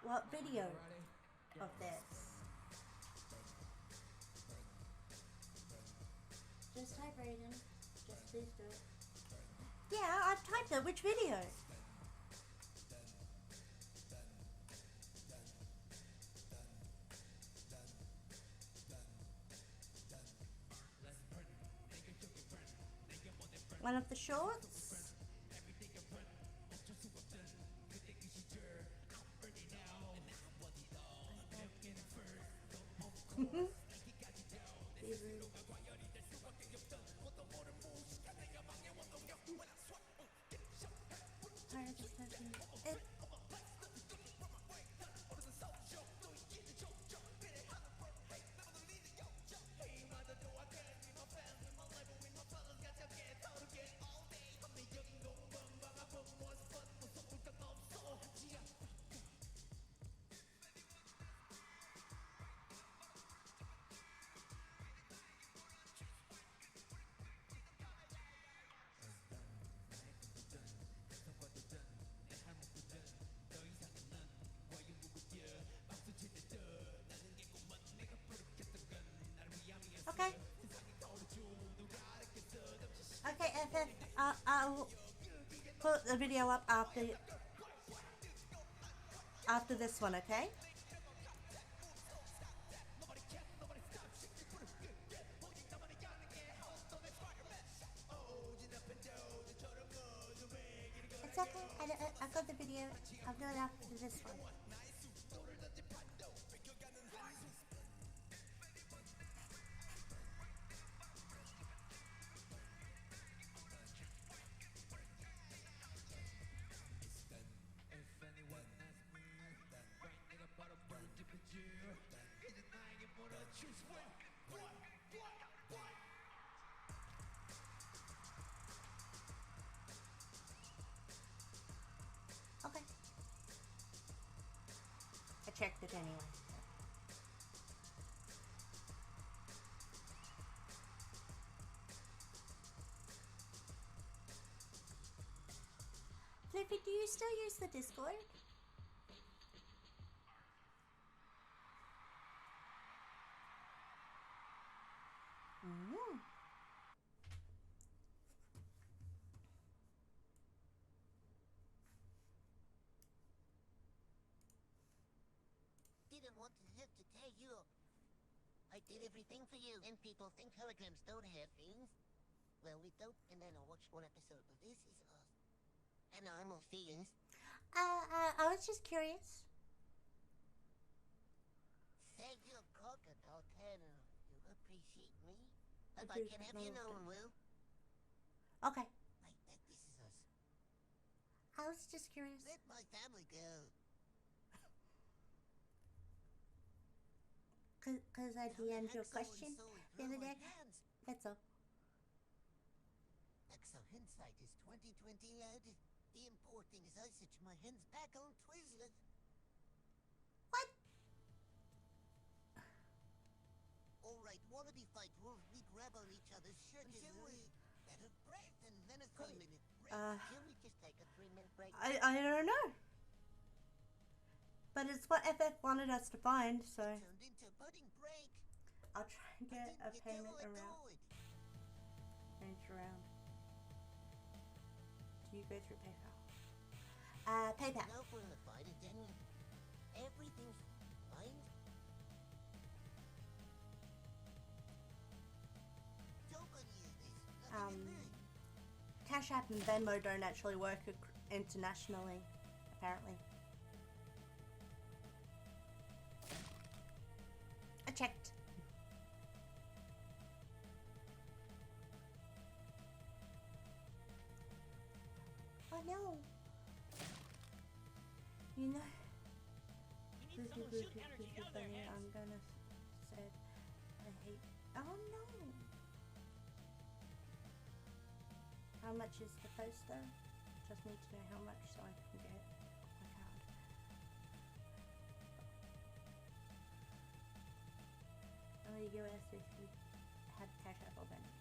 What video of this? Just type Raiden. Just please do it. Yeah, I've typed it. Which video? One of the shorts? Okay. Okay, FF, I'll put the video up after this one, okay? It's okay. I got the video. I'll do it after this one. Okay. I checked it anyway. Flippy, do you still use the Discord? Mm. Didn't want to have to tell you. I did everything for you, and people think holograms don't have feelings. Well, we don't, and then I'll watch one episode of This Is Us. And normal feelings. I was just curious. Thank you, crocodile Tanner. You appreciate me? If I can have you known, Will. Okay. Like that This Is Us. I was just curious. Let my family go. Cause I DM'd your question the other day. That's all. Exo Hindsight is 2020 lad. The important thing is I set my hands back on Twizzlet. What? Alright, wannabe fight wolf, we grab on each other's shirts until we get a breath and then a 3-minute break. Can we just take a 3-minute break? I don't know. But it's what FF wanted us to find, so Turned into pudding break. I'll try and get a payment around. Range around. Do you go through PayPal? PayPal. No for the fight, and then everything's fine. Don't use this. Cash App and Venmo don't actually work internationally, apparently. I checked. Oh no. You know. I'm gonna say I hate. Oh no. How much is the poster? Just need to know how much so I can get my card. Only US if you have Cash App or Venmo.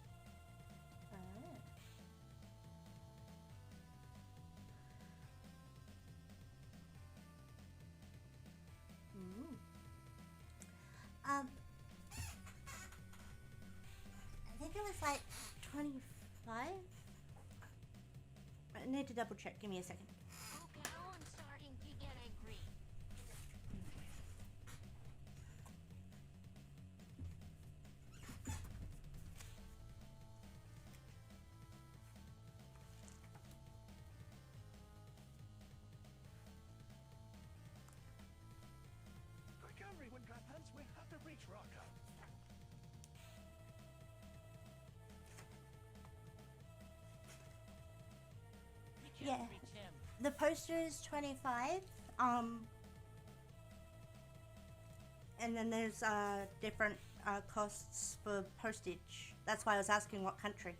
I think it was like 25. need to double check. Give me a second. Okay, I'm starting to get angry. Quick, everyone, grab hands. We have to reach Rocco. Yeah. The poster is 25. And then there's different costs for postage. That's why I was asking what country.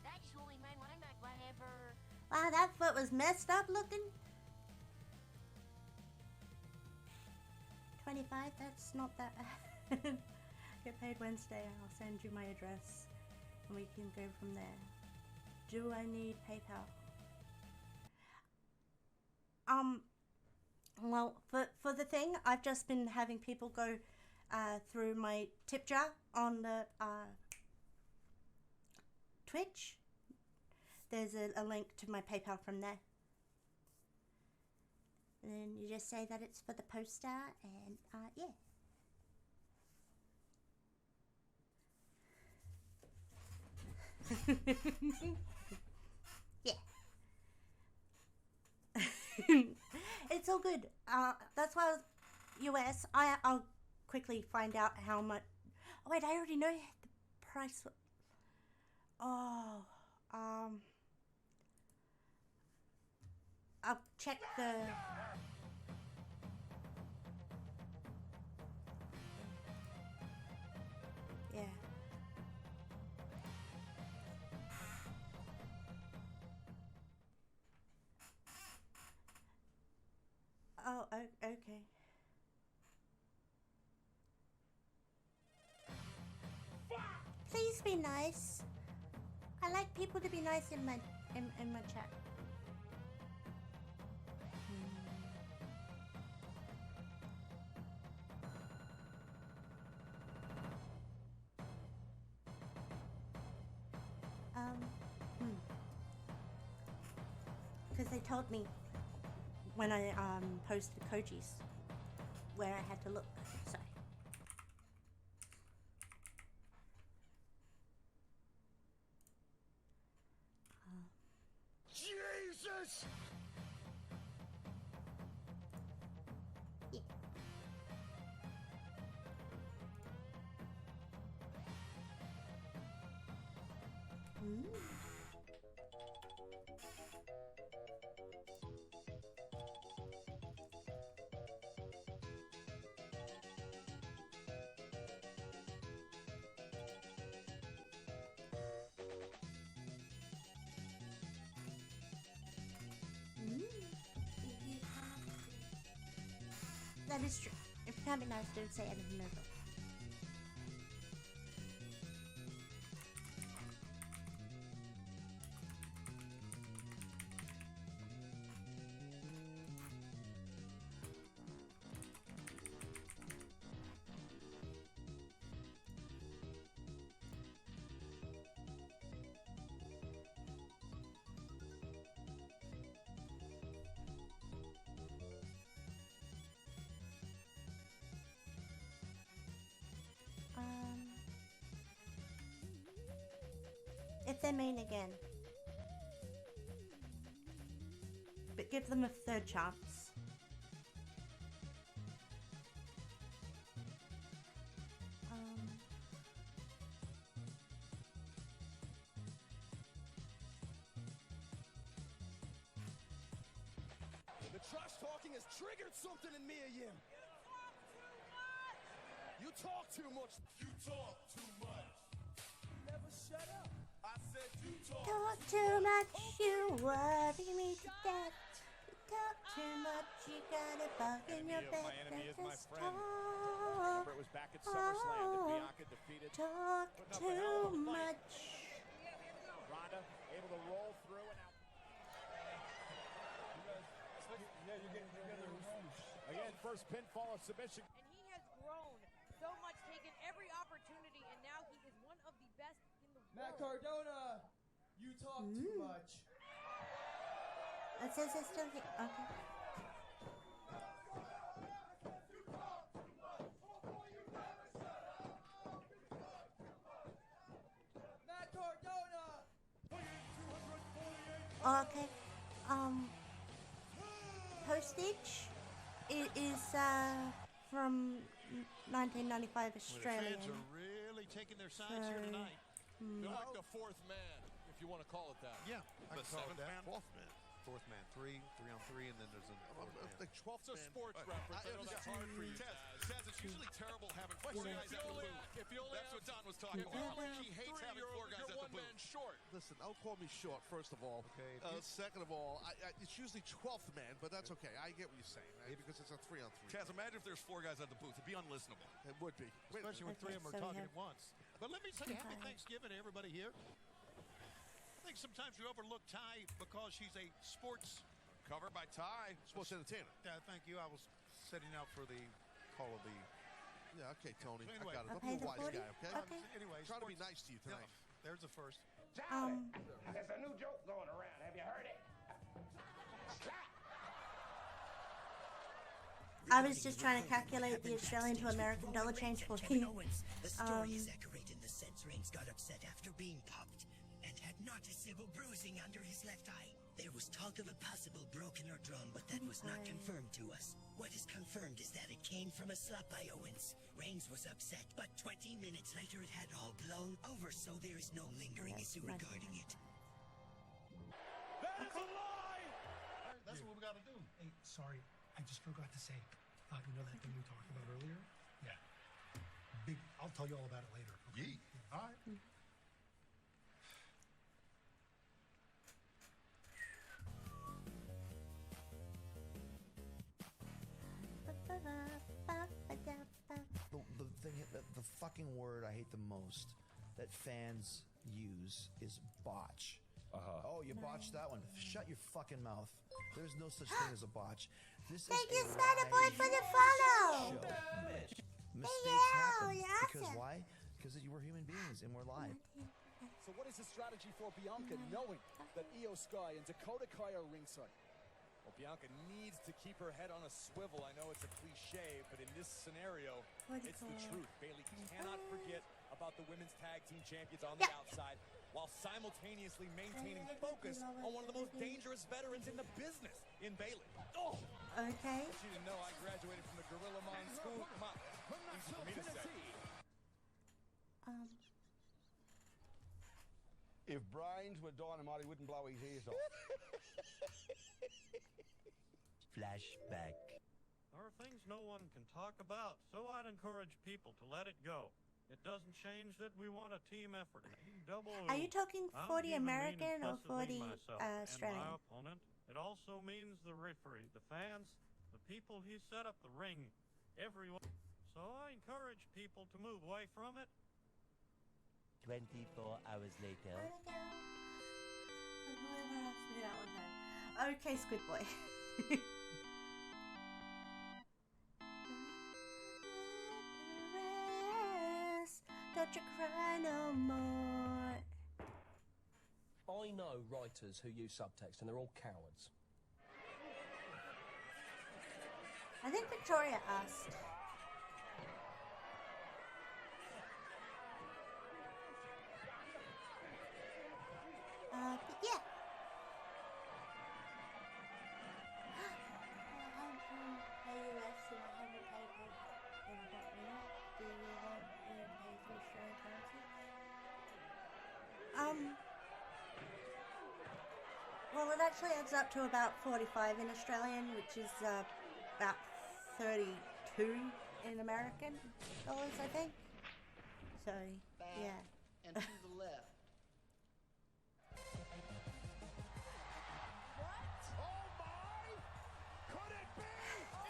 That's only my whatever. Wow, that foot was messed up looking. 25, that's not that bad. Get paid Wednesday. I'll send you my address and we can go from there. Do I need PayPal? Well, for the thing, I've just been having people go through my tip jar on the Twitch. There's a link to my PayPal from there. And then you just say that it's for the poster and yeah. Yeah. It's all good. That's why I was US. I'll quickly find out how much. Oh wait, I already know the price. Oh, I'll check the. Yeah. Oh, okay. Please be nice. I like people to be nice in my chat. Because they told me when I posted Koji's where I had to look, so. Jesus! Yeah. That is true. If you can't be nice, don't say anything over. If they're mean again. But give them a third chance. The trash talking has triggered something in me again. You talk too much. You talk too much. Never shut up. I said you Talk too much, you worry me to death. You talk too much, you got a bug in your bed. My enemy is my friend. Talk, Remember, it was back at SummerSlam that Bianca defeated. talk too much. Ronda able to roll through and out. Yeah, you're getting together. Again, first pinfall of submission. And he has grown so much, taken every opportunity, and now he is one of the best in the Matt world. Cardona, You talk too much. It says it's still here. Okay. Okay. Postage is from 1995 Australian. Well, the fans are really taking their sides here tonight. They're like the fourth man, if you want to call it that. Yeah, I the can call it seventh that. man? Fourth man. Fourth man, three on three, and then there's a fourth man. The 12th it's a sports reference. I know that's hard for you. Taz, it's usually terrible having four guys at the booth. That's what Don was talking about. How much he hates having four guys at the booth. Short. Listen, don't call me short, first of all. Okay. Second of all, it's usually 12th man, but that's okay. I get what you're saying, right? Because it's a 3-on-3. Taz, imagine if there's four guys at the booth. It'd be unlistenable. It would be. Especially when three of them are talking at once. But let me say happy Thanksgiving to everybody here. I think sometimes we overlook Ty because she's a sports Covered by Ty, sports entertainer. Yeah, thank you. I was setting out for the call of the... Yeah, okay, Tony. So anyway, I got it. Don't be a wise guy, okay? Anyway, trying to be nice to you tonight. Yeah, there's the first. There's a new joke going around. Have you heard it? I was just trying to calculate the Australian to American dollar change for you. The story is accurate in the sense Reigns got upset after being popped and had noticeable bruising under his left eye. There was talk of a possible broken eardrum, but that was not confirmed to us. What is confirmed is that it came from a slap by Owens. Reigns was upset, but 20 minutes later it had all blown over, so there is no lingering issue regarding it. That is a lie! That's what we got to do. Hey, sorry, I just forgot to say. You know that thing we talked about earlier? Yeah. I'll tell you all about it later. Okay? Yeet. All right. The thing, the fucking word I hate the most that fans use is botch. Oh, you botched that one. Shut your fucking mouth. There's no such thing as a botch. This Thank is you, a Spider-Boy, live for the follow. show. Mistakes Yeah, happen. you're Because awesome. why? Because we're human beings and we're live. So what is the strategy for Bianca, knowing that Io Sky and Dakota Kai are ringside? Well, Bianca needs to keep her head on a swivel. I know it's a cliche, but in this scenario, it's the truth. Bayley cannot forget about the women's tag team champions on the outside, while simultaneously maintaining focus on one of the most dangerous veterans in the business, in Bayley. Oh! Okay. She didn't know I graduated from the Gorilla Mon School. Come on. Easy for me to say. If brains were dynamite, he wouldn't blow his ears off. Flashback. There are things no one can talk about, so I'd encourage people to let it go. It doesn't change that we want a team effort. Are you talking for the American or for the Australian? And my opponent. It also means the referee, the fans, the people who set up the ring, everyone. So I encourage people to move away from it. 24 hours later. Okay, Squid Boy. Don't you cry no more. I know writers who use subtext, and they're all cowards. I think Victoria asked. But yeah. Well, it actually adds up to about 45 in Australian, which is about 32 in American dollars, I think. So, yeah. And to the left.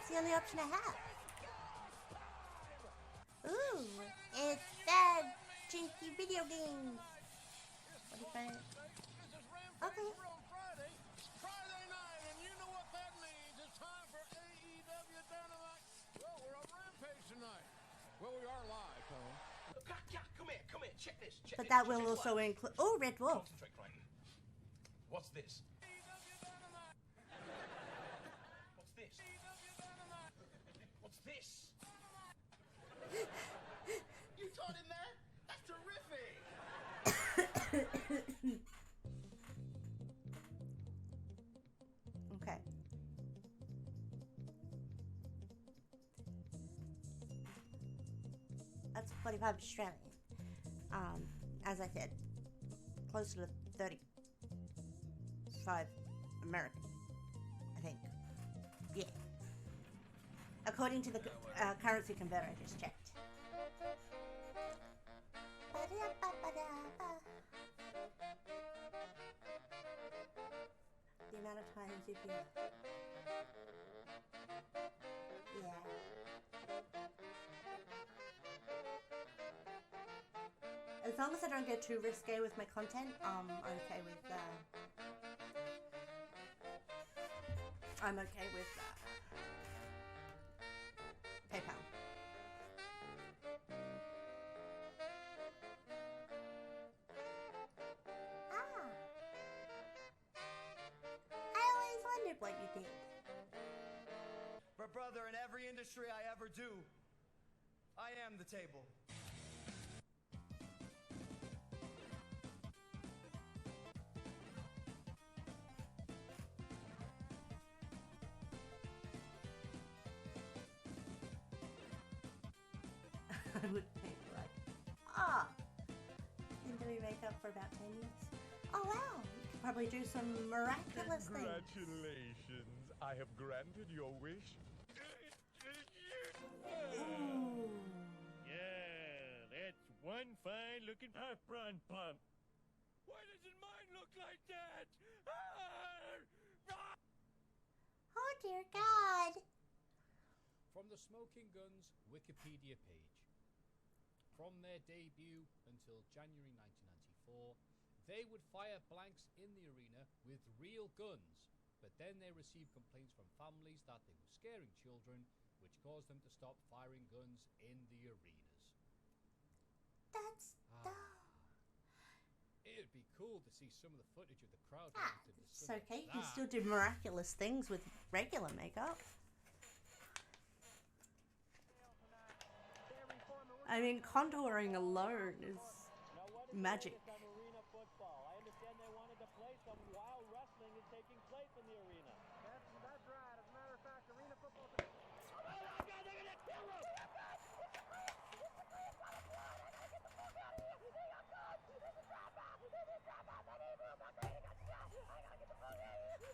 It's the only option I have. Ooh, it's that cheeky video games. 45. Okay. Friday night, and you know what that means. It's time for AEW Dynamite. Well, we're on Rampage tonight. Well, we are live, Tony. Come here, check this. But that will also include. Oh, Red Wolf. What's this? What's this? What's this? You taught him that? That's terrific! Okay. That's 45 Australian. As I said, closer to 35 American, I think. Yeah. According to the currency converter I just checked. The amount of times you can... Yeah. As long as I don't get too risque with my content, I'm okay with PayPal. I always wondered what you did. But brother, in every industry I ever do, I am the table. I would think like, been doing makeup for about 10 years. Oh wow, you could probably do some miraculous things. Congratulations, I have granted your wish. Ooh. Yeah, that's one fine looking prawn pump. Why doesn't mine look like that? Oh dear God. From the Smoking Guns Wikipedia page. From their debut until January 1994, they would fire blanks in the arena with real guns, but then they received complaints from families that they were scaring children, which caused them to stop firing guns in the arenas. That's It'd be cool to see some of the footage of the crowd. It's okay, you can still do miraculous things with regular makeup. I mean, contouring alone is magic. Arena football. I understand they wanted to play some wild wrestling is taking place in the arena. That's right. As a matter of fact, arena football. Oh my God, they're gonna kill him!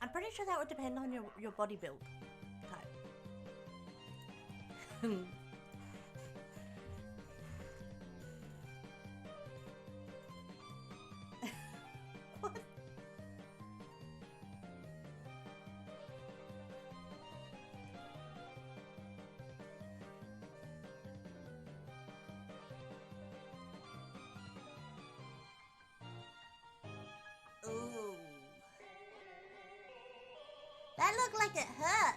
I'm pretty sure that would depend on your body build type. What? Ooh. That looked like it hurt.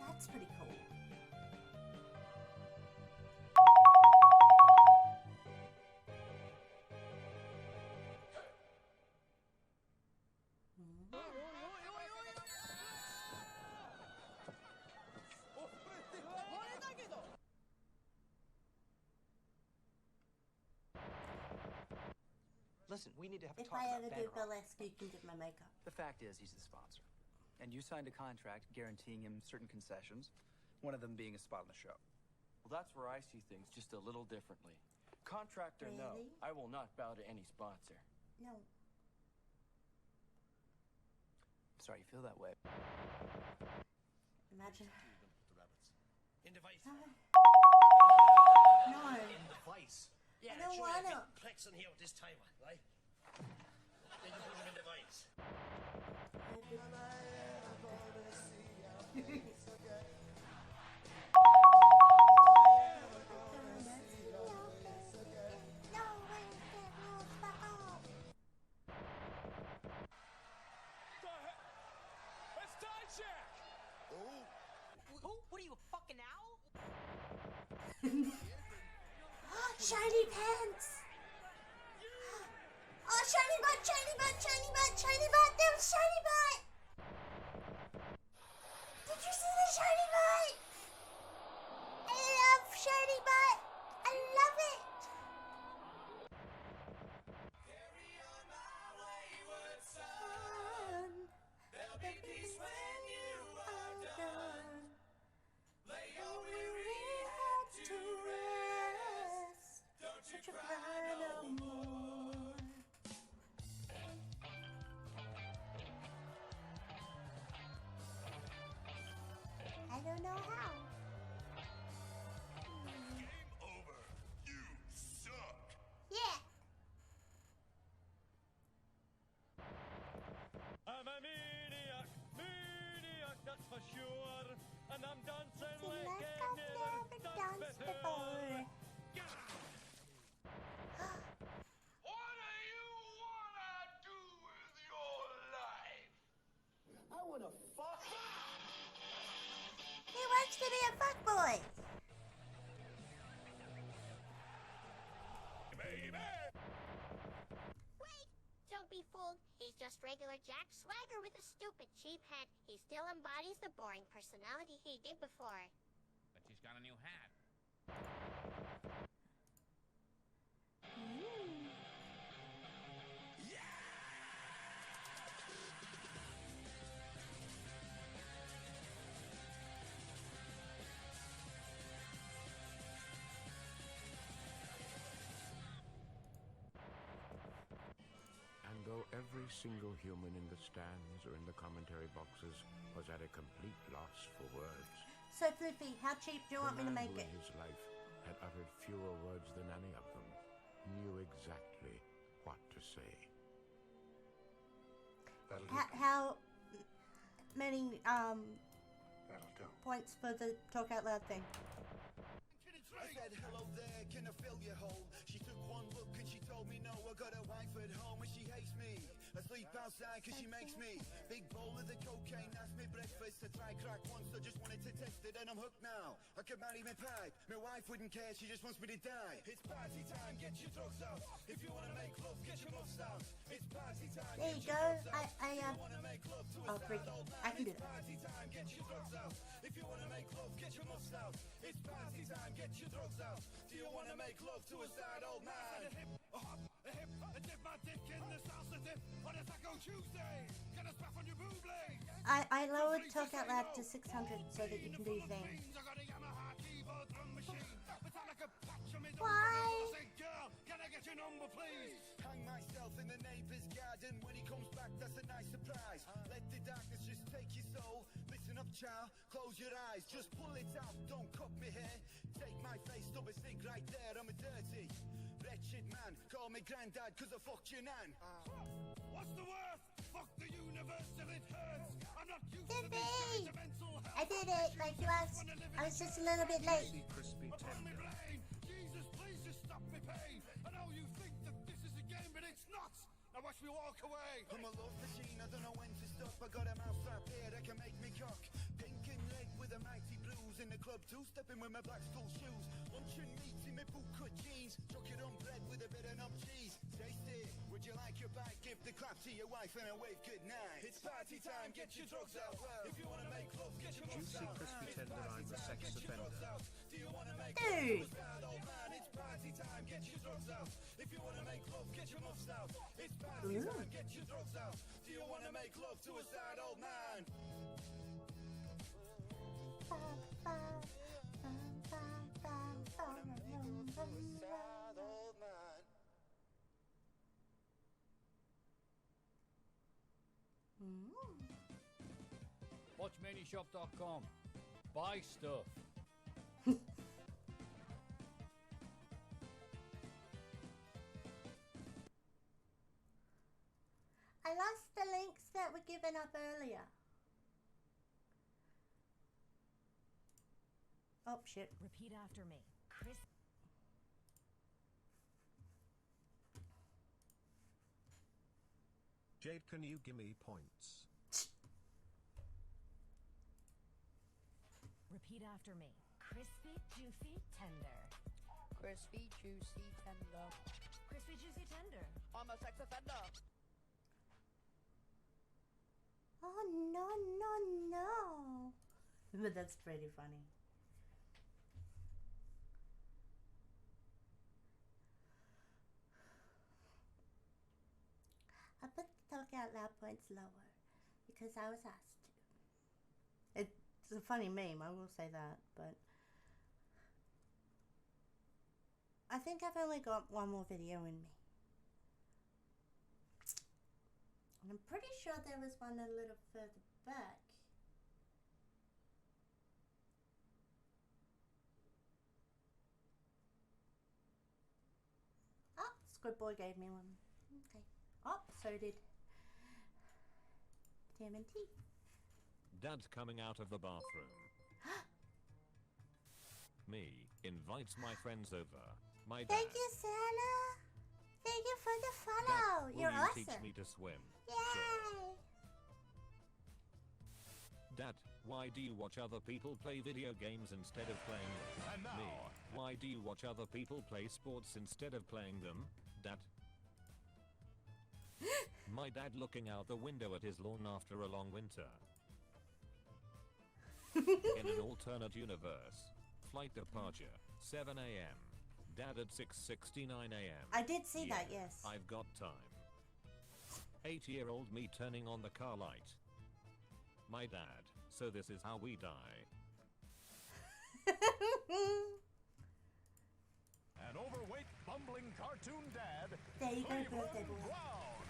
That's pretty cool. Listen, we need to have a If talk I about ever do Bedrock. burlesque, you can do my makeup. The fact is, he's the sponsor. And you signed a contract guaranteeing him certain concessions, one of them being a spot on the show. Well, that's where I see things just a little differently. Contract or no, Really? I will not bow to any sponsor. No. Sorry you feel that way. Imagine. In device. No. In device. Yeah, I don't show you a wanna. big plex in here with this timer, right? Then you put them in device. Shiny pants! Oh, shiny butt, shiny butt, shiny butt, shiny butt! There was shiny butt! Did you see the shiny butt? I love shiny butt! I love it! Carry on my wayward son. There'll be peace when you are done. Lay your weary head to rest. Don't you cry no more. I don't know how. Game over. You suck. Yeah. I'm a maniac, that's for sure. And I'm dancing like I've never danced before. What do you wanna do with your life? I wanna fuck. He wants to be a fuckboy. Baby. Wait! Don't be fooled. He's just regular Jack Swagger with a stupid cheap hat. He still embodies the boring personality he did before. But she's got a new hat. And though every single human in the stands or in the commentary boxes was at a complete loss for words, So Flippy, how cheap do you want me to the man make who it? in his life had uttered fewer words than any of them knew exactly what to say. That'll do. How many That'll do. points for the talk out loud thing? I said, hello there, can I fill your hole? She took one look and she told me no, I got a wife at home and she hates me. I sleep outside cause she makes me. Big bowl of the cocaine, that's me breakfast. I tried crack once, I just wanted to test it and I'm hooked now. I could marry my pipe, my wife wouldn't care, she just wants me to die. It's party time, get your drugs out. If you wanna make love, get your muffs out. It's party time, There you get go. your drugs out. Oh, freak. I can do that. Party time, get your drugs out. If you wanna make love, get your muffs out. It's party time, get your drugs out. Do you wanna make love to a sad old man? A hip, a hop, a hip, a dip my dick in the salsa dip on a Taco Tuesday. Get a splaff on your boob blade. I lowered talk out loud to 600 so that you can do things. I got a Yamaha keyboard drum machine. Metallica patch on me drum. Why? I say, girl, can I get your number, please? Hang myself in the neighbor's garden. When he comes back, that's a nice surprise. Let the darkness just take your soul. Listen up, child, close your eyes. Just pull it out, don't cut me hair. Take my face, stub a cig right there. I'm a dirty, wretched man. Call me granddad, cause I fucked your nan. What's the worth? Fuck the universe till it hurts. I'm not used to these kinds of mental health. I did it like you asked. I was just a little bit late. Crispy tender. Jesus, please just stop me pain. I know you think that this is a game, but it's not. Now watch me walk away. I'm a love machine, I don't know when to stop. I got a mouse trap here that can make me cock. Pink and red with a mighty blues. In the club too, stepping with my black school shoes. Lunch and meat in my boot cut jeans. Chuck it on bread with a bit of numb cheese. Taste it, would you like your bite? Give the clap to your wife and a wave good night. It's party time, get your drugs out. If you wanna make love, get your muffs Juicy out. crispy tender, I'm a sex offender. Do you wanna make Dude. love to a sad old man? It's party time, get your drugs out. If you wanna make love, get your muffs out. It's party time, get your drugs out. Do you wanna make love to a sad old man? Sad old man. WatchManiaShop.com. Buy stuff. I lost the links that were given up earlier. Oh, shit. Repeat after me. Chris. Jade, can you give me points? Repeat after me. Crispy, juicy, tender. Crispy, juicy, tender. Crispy, juicy, tender. I'm a sex offender. Oh no, no, no. But that's pretty funny. I put the talk out loud points lower because I was asked to. It's a funny meme, I will say that, but I think I've only got one more video in me. And I'm pretty sure there was one a little further back. Oh, Squid Boy gave me one. Okay. Oh, so did TMNT. Dad's coming out of the bathroom. Me invites my friends over. My dad. Thank you, Santa. Thank you for the follow. Dad, You're will you awesome. teach me to swim? Yay! Sure. Dad, why do you watch other people play video games instead of playing them? And now. Me, why do you watch other people play sports instead of playing them? Dad. My dad looking out the window at his lawn after a long winter. In an alternate universe. Flight departure, 7 a.m. Dad at 6:69 a.m. I did see that, yes. I've got time. 8-year-old me turning on the car light. My dad, so this is how we die. An overweight, bumbling cartoon dad. There you go, Cleveland birthday boy. Brown.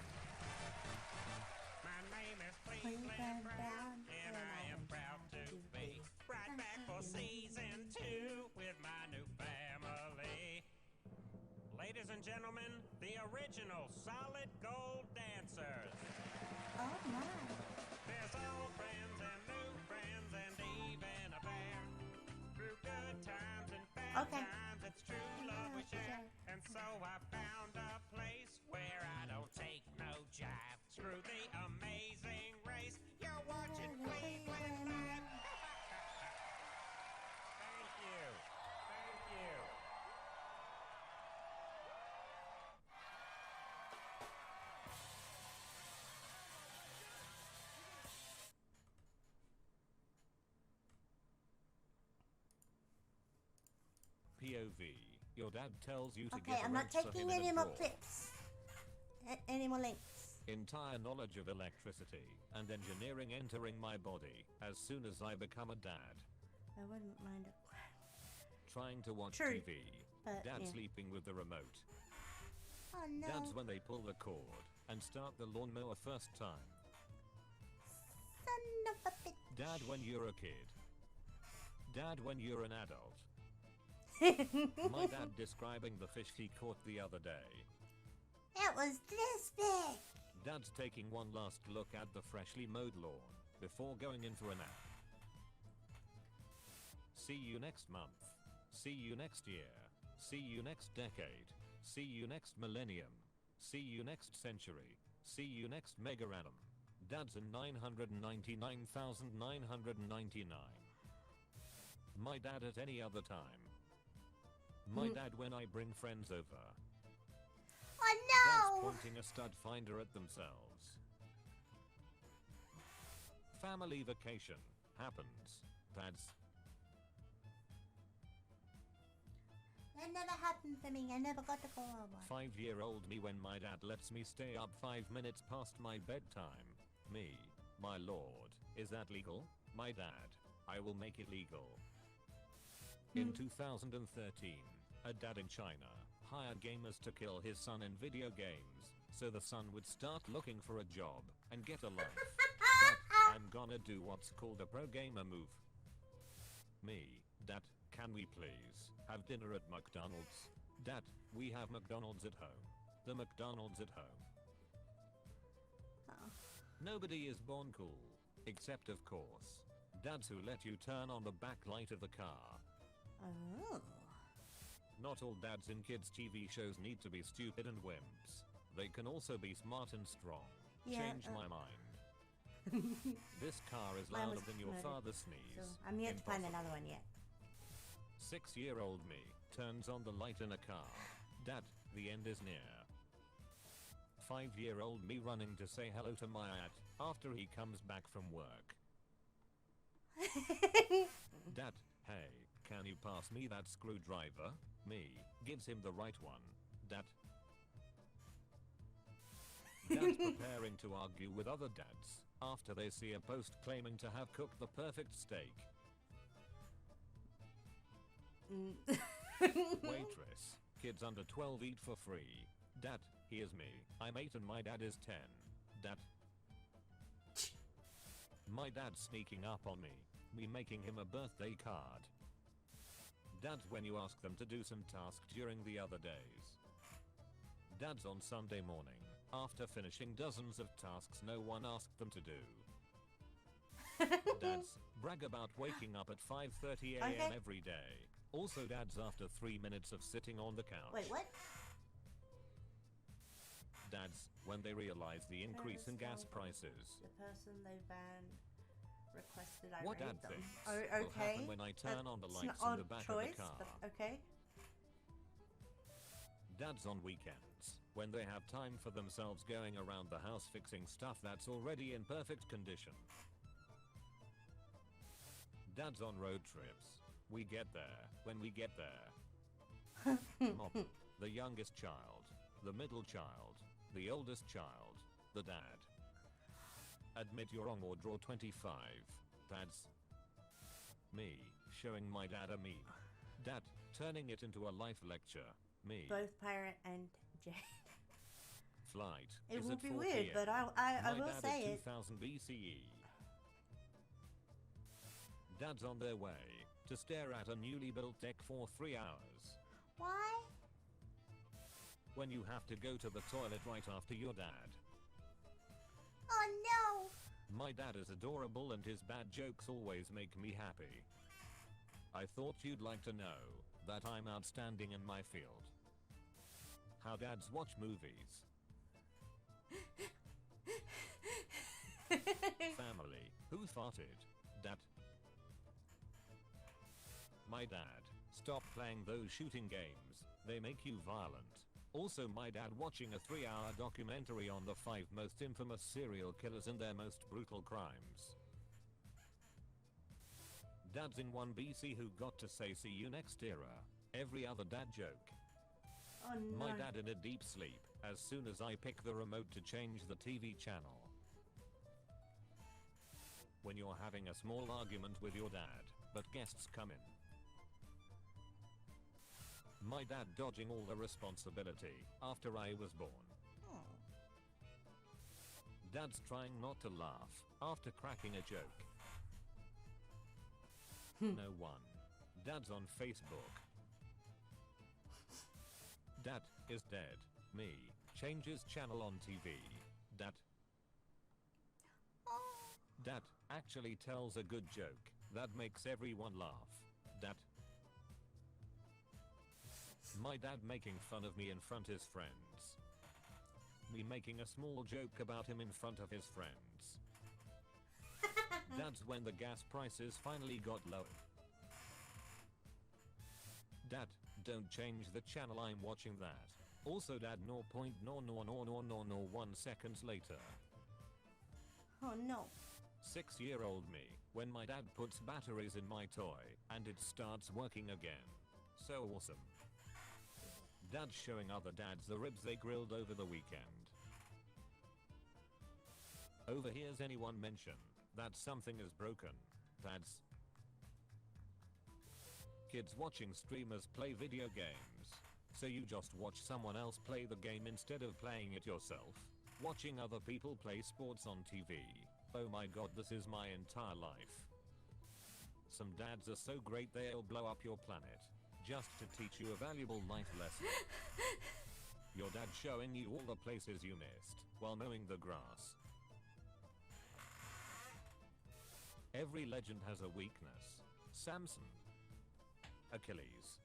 My name is Cleveland Brown, and I am proud to be right back for season 2 with my new family. Ladies and gentlemen, the original solid gold dancers. Oh my. There's old friends and new friends and even a bear. Through good times and bad times, it's true love we share. And so I found a place where I don't take no jive. Screw the amazing race. You're watching Cleveland Live. Thank you. Thank you. POV. Your dad tells you to Okay, get a I'm not wrench for taking him in any a more drawer. clips. Any more links. Entire knowledge of electricity and engineering entering my body as soon as I become a dad. I wouldn't mind it. Trying to watch True, TV. but, Dad yeah. sleeping with the remote. Oh no. Dad's when they pull the cord and start the lawnmower first time. Son of a bitch. Dad when you're a kid. Dad when you're an adult. My dad describing the fish he caught the other day. It was this big. Dad's taking one last look at the freshly mowed lawn before going in for a nap. See you next month. See you next year. See you next decade. See you next millennium. See you next century. See you next mega-annum. Dad's in 999,999. My dad at any other time. My dad when I bring friends over. Oh Dad's no! pointing a stud finder at themselves. Family vacation happens. Dad's That never happened for me. I never got to go on one. 5-year-old me when my dad lets me stay up 5 minutes past my bedtime. Me, my lord, is that legal? My dad, I will make it legal. In 2013, a dad in China hired gamers to kill his son in video games, so the son would start looking for a job and get a life. But I'm gonna do what's called a pro gamer move. Me, Dad, can we please have dinner at McDonald's? Dad, we have McDonald's at home. The McDonald's at home. Nobody is born cool, except of course, dads who let you turn on the backlight of the car. Oh. Not all dads in kids' TV shows need to be stupid and wimps. They can also be smart and strong. Yeah, Change my mind. This car is Mine louder was than your murdered, father's sneeze. So I'm yet to find another one yet. 6-year-old me turns on the light in a car. Dad, the end is near. 5-year-old me running to say hello to my dad after he comes back from work. Dad, hey, can you pass me that screwdriver? Me, gives him the right one. Dad. Dad's preparing to argue with other dads after they see a post claiming to have cooked the perfect steak. Waitress, kids under 12 eat for free. Dad, here's me. I'm 8 and my dad is 10. Dad. My dad's sneaking up on me. Me making him a birthday card. Dads when you ask them to do some task during the other days. Dads on Sunday morning, after finishing dozens of tasks no one asked them to do. Dads, brag about waking up at 5:30 a.m. every day. Also dads after 3 minutes of sitting on the couch. Wait, what? Dads, when they realize the increase in gas prices. The person they banned requested I What raid dad them. thinks Oh, will okay. happen when I turn on the It's an lights in odd the back choice, of the car. but okay. Dads on weekends, when they have time for themselves going around the house fixing stuff that's already in perfect condition. Dads on road trips. We get there when we get there. Mom, the youngest child, the middle child, the oldest child, the dad. Admit you're wrong or draw 25. That's me, showing my dad a meme. Dad, turning it into a life lecture. Me. Both Pyra and Jade. Flight. It is will at be 4 weird, PM. but I My will dad say at it. 2000 BCE. Dad's on their way to stare at a newly built deck for 3 hours. Why? When you have to go to the toilet right after your dad. Oh no! My dad is adorable and his bad jokes always make me happy. I thought you'd like to know that I'm outstanding in my field. How dads watch movies. Family. Who farted? Dad. My dad. Stop playing those shooting games. They make you violent. Also my dad watching a 3-hour documentary on the 5 most infamous serial killers and their most brutal crimes. Dads in 1 BC who got to say see you next era. Every other dad joke. Oh no. My dad in a deep sleep as soon as I pick the remote to change the TV channel. When you're having a small argument with your dad, but guests come in. My dad dodging all the responsibility after I was born. Dad's trying not to laugh after cracking a joke. No one. Dad's on Facebook. Dad is dead. Me changes channel on TV. Dad. Dad actually tells a good joke that makes everyone laugh. Dad. My dad making fun of me in front of his friends. Me making a small joke about him in front of his friends. Dad's when the gas prices finally got low. Dad, don't change the channel, I'm watching that. Also dad 0.00001 seconds later. Oh no. 6-year-old me, when my dad puts batteries in my toy, and it starts working again. So awesome. Dad showing other dads the ribs they grilled over the weekend. Overhears anyone mention that something is broken. Dad's. Kids watching streamers play video games. So you just watch someone else play the game instead of playing it yourself. Watching other people play sports on TV. Oh my god, this is my entire life. Some dads are so great they'll blow up your planet. Just to teach you a valuable life lesson. Your dad showing you all the places you missed while mowing the grass. Every legend has a weakness. Samson. Achilles.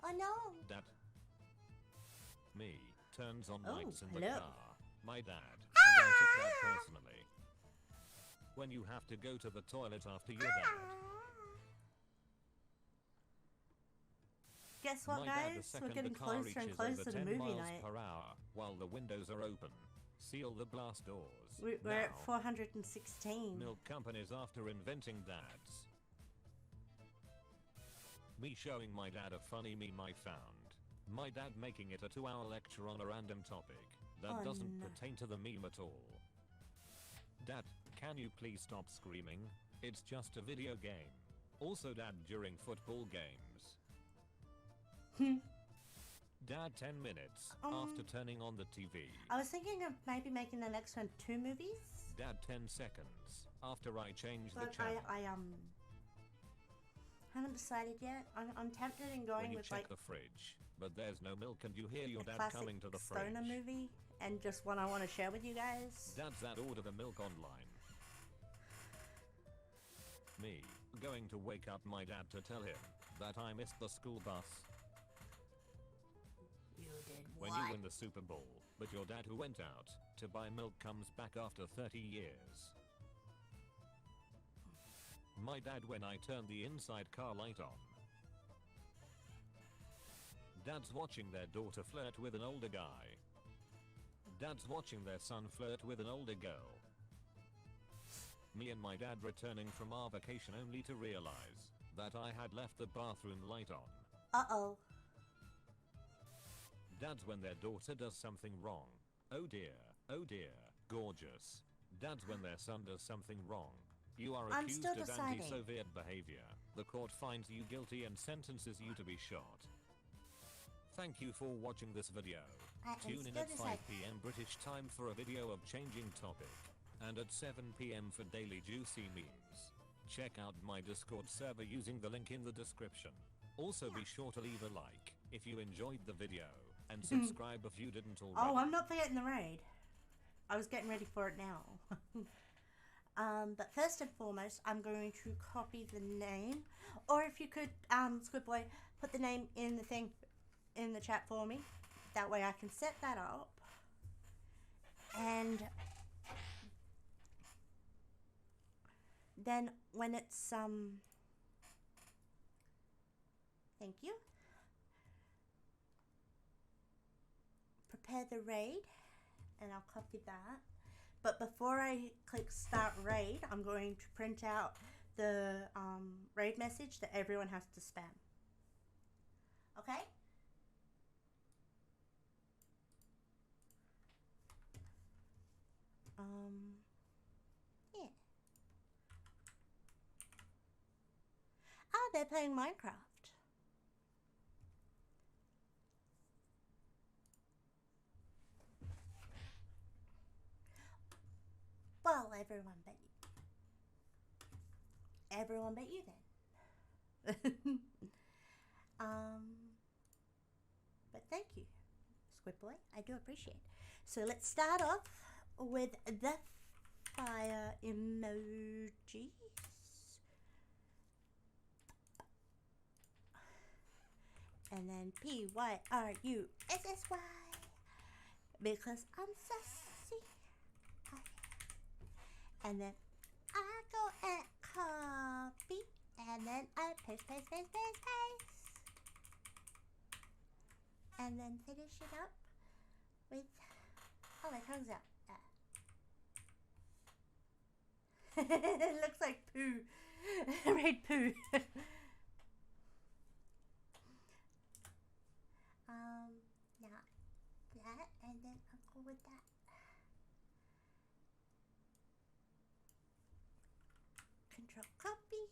Oh no. Dad. Me. Turns on Oh, lights in the hello. car. My dad. And I took that personally. When you have to go to the toilet after your dad. guess what, My dad, the guys? We're second getting the car closer and reaches closer over to 10 movie miles night. per hour, while the windows are open, seal the blast doors. We're at 416. Milk companies after inventing dads. Me showing my dad a funny meme I found. My dad making it a 2-hour lecture on a random topic that doesn't pertain to the meme at all. Dad, can you please stop screaming? It's just a video game. Also dad during football games. Dad 10 minutes after turning on the TV. I was thinking of maybe making the next one 2 movies. Dad 10 seconds after I change the But channel. I haven't decided yet. I'm tempted in going When you with check like the fridge, but there's no milk and you hear your a dad classic coming to the fridge. stoner movie, and just one I want to share with you guys. Dad's that order the milk online. Me, going to wake up my dad to tell him that I missed the school bus. You did When what? you win the Super Bowl, but your dad who went out to buy milk comes back after 30 years. My dad when I turn the inside car light on. Dads watching their daughter flirt with an older guy. Dads watching their son flirt with an older girl. Me and my dad returning from our vacation only to realize that I had left the bathroom light on. Uh-oh. Dads when their daughter does something wrong. Oh dear, gorgeous. Dads when their son does something wrong. You are I'm accused still of deciding. anti-Soviet behavior. The court finds you guilty and sentences you to be shot. Thank you for watching this video. Tune in at 5 p.m. British time for a video of changing topic. And at 7 p.m. for daily juicy memes. Check out my Discord server using the link in the description. Also be sure to leave a like if you enjoyed the video. And subscribe if you didn't already. Oh, I'm not forgetting the raid. I was getting ready for it now. But first and foremost, I'm going to copy the name. Or if you could, Squidboy, put the name in the thing, in the chat for me. That way I can set that up. And then when it's, thank you. Prepare the raid, and I'll copy that. But before I click start raid, I'm going to print out the raid message that everyone has to spam. Okay? Yeah. Ah, they're playing Minecraft. Well, everyone but you. Everyone but you then. But thank you, Squidboy. I do appreciate it. So let's start off with the fire emojis. And then PYRUSSY. Because I'm sassy. And then I go and copy. And then I paste. And then finish it up with, oh, my tongue's out. It looks like poo. Red poo. Now that, and then I'll go with that. Control copy.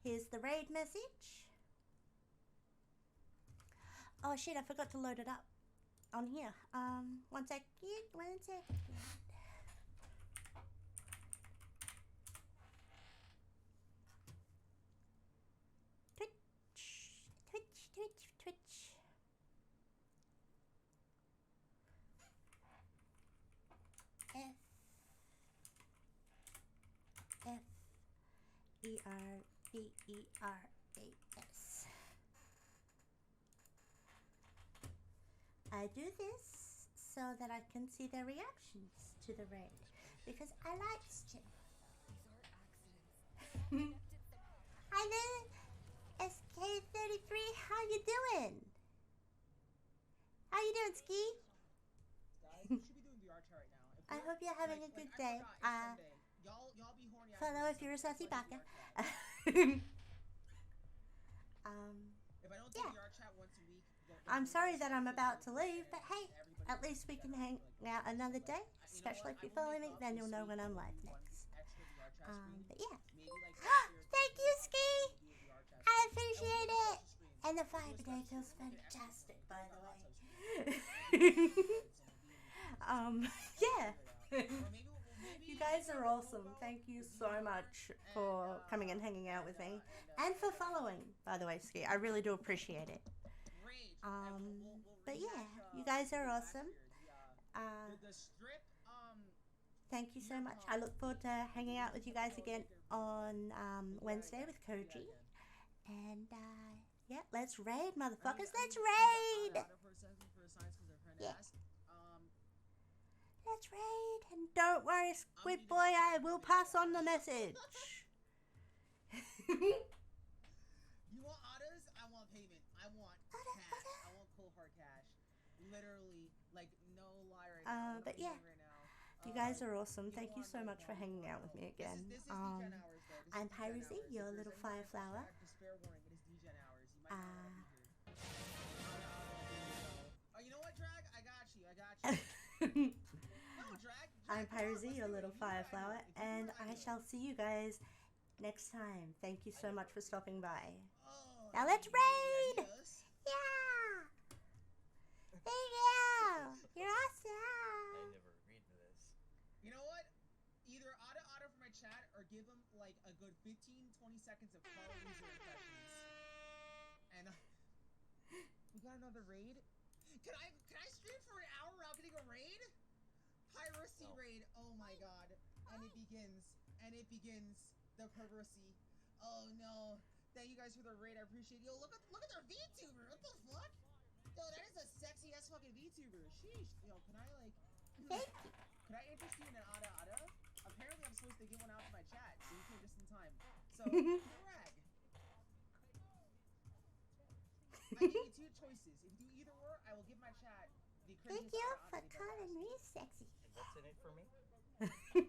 Here's the raid message. Oh shit, I forgot to load it up on here. One second. Twitch. FFERBERAS. I do this so that I can see their reactions to the raid because I like to. I know. Excuse K33, how you doing? How you doing, Ski? Guys, you should be doing VR chat right now. I hope you're having a good day. Y'all be horny. Follow if you're a sassy baka. If I don't do VR chat once a week, I'm sorry that I'm about to leave, but hey, at least we can hang out another day. Especially if you follow me, then you'll know when I'm live next. But yeah. Thank you, Ski! I appreciate it! And the fire potato is fantastic, by the way. Yeah. You guys are awesome. Thank you so much for coming and hanging out with me. And for following, by the way, Ski. I really do appreciate it. But yeah, you guys are awesome. Thank you so much. I look forward to hanging out with you guys again on Wednesday with Koji. And yeah, let's raid, motherfuckers. Let's raid! Yeah. Let's raid. And don't worry, Squid Boy, I will pass on the message. You want autos? I want payment. I want cash. I want cold hard cash. Literally, like, no lie right now. But yeah, you guys are awesome. Thank you so much for hanging out with me again. I'm Pyra, your little fire flower. Oh, you know what, Drag? I got you. No, Drag. I'm Pyra, your little fire flower, and I shall see you guys next time. Thank you so much for stopping by. Now let's raid! Yeah! Thank you! You're awesome! I never agreed to this. You know what? Either auto for my chat or give them like a good 15-20 seconds of Carl user impressions. And we got another raid. Can I stream for an hour without getting a raid? Piracy raid. Oh my god. And it begins. The piracy. Oh no. Thank you guys for the raid. I appreciate it. Yo, look at their VTuber. What the fuck? Yo, that is a sexy ass fucking VTuber. Sheesh. Yo, can I like Can I interest you in an Ada? Apparently I'm supposed to get one out to my chat, so you came just in time. So brag. I give you two choices. If you do either or, I will give my chat the craziest. Thank you for calling me sexy. What's in it for me?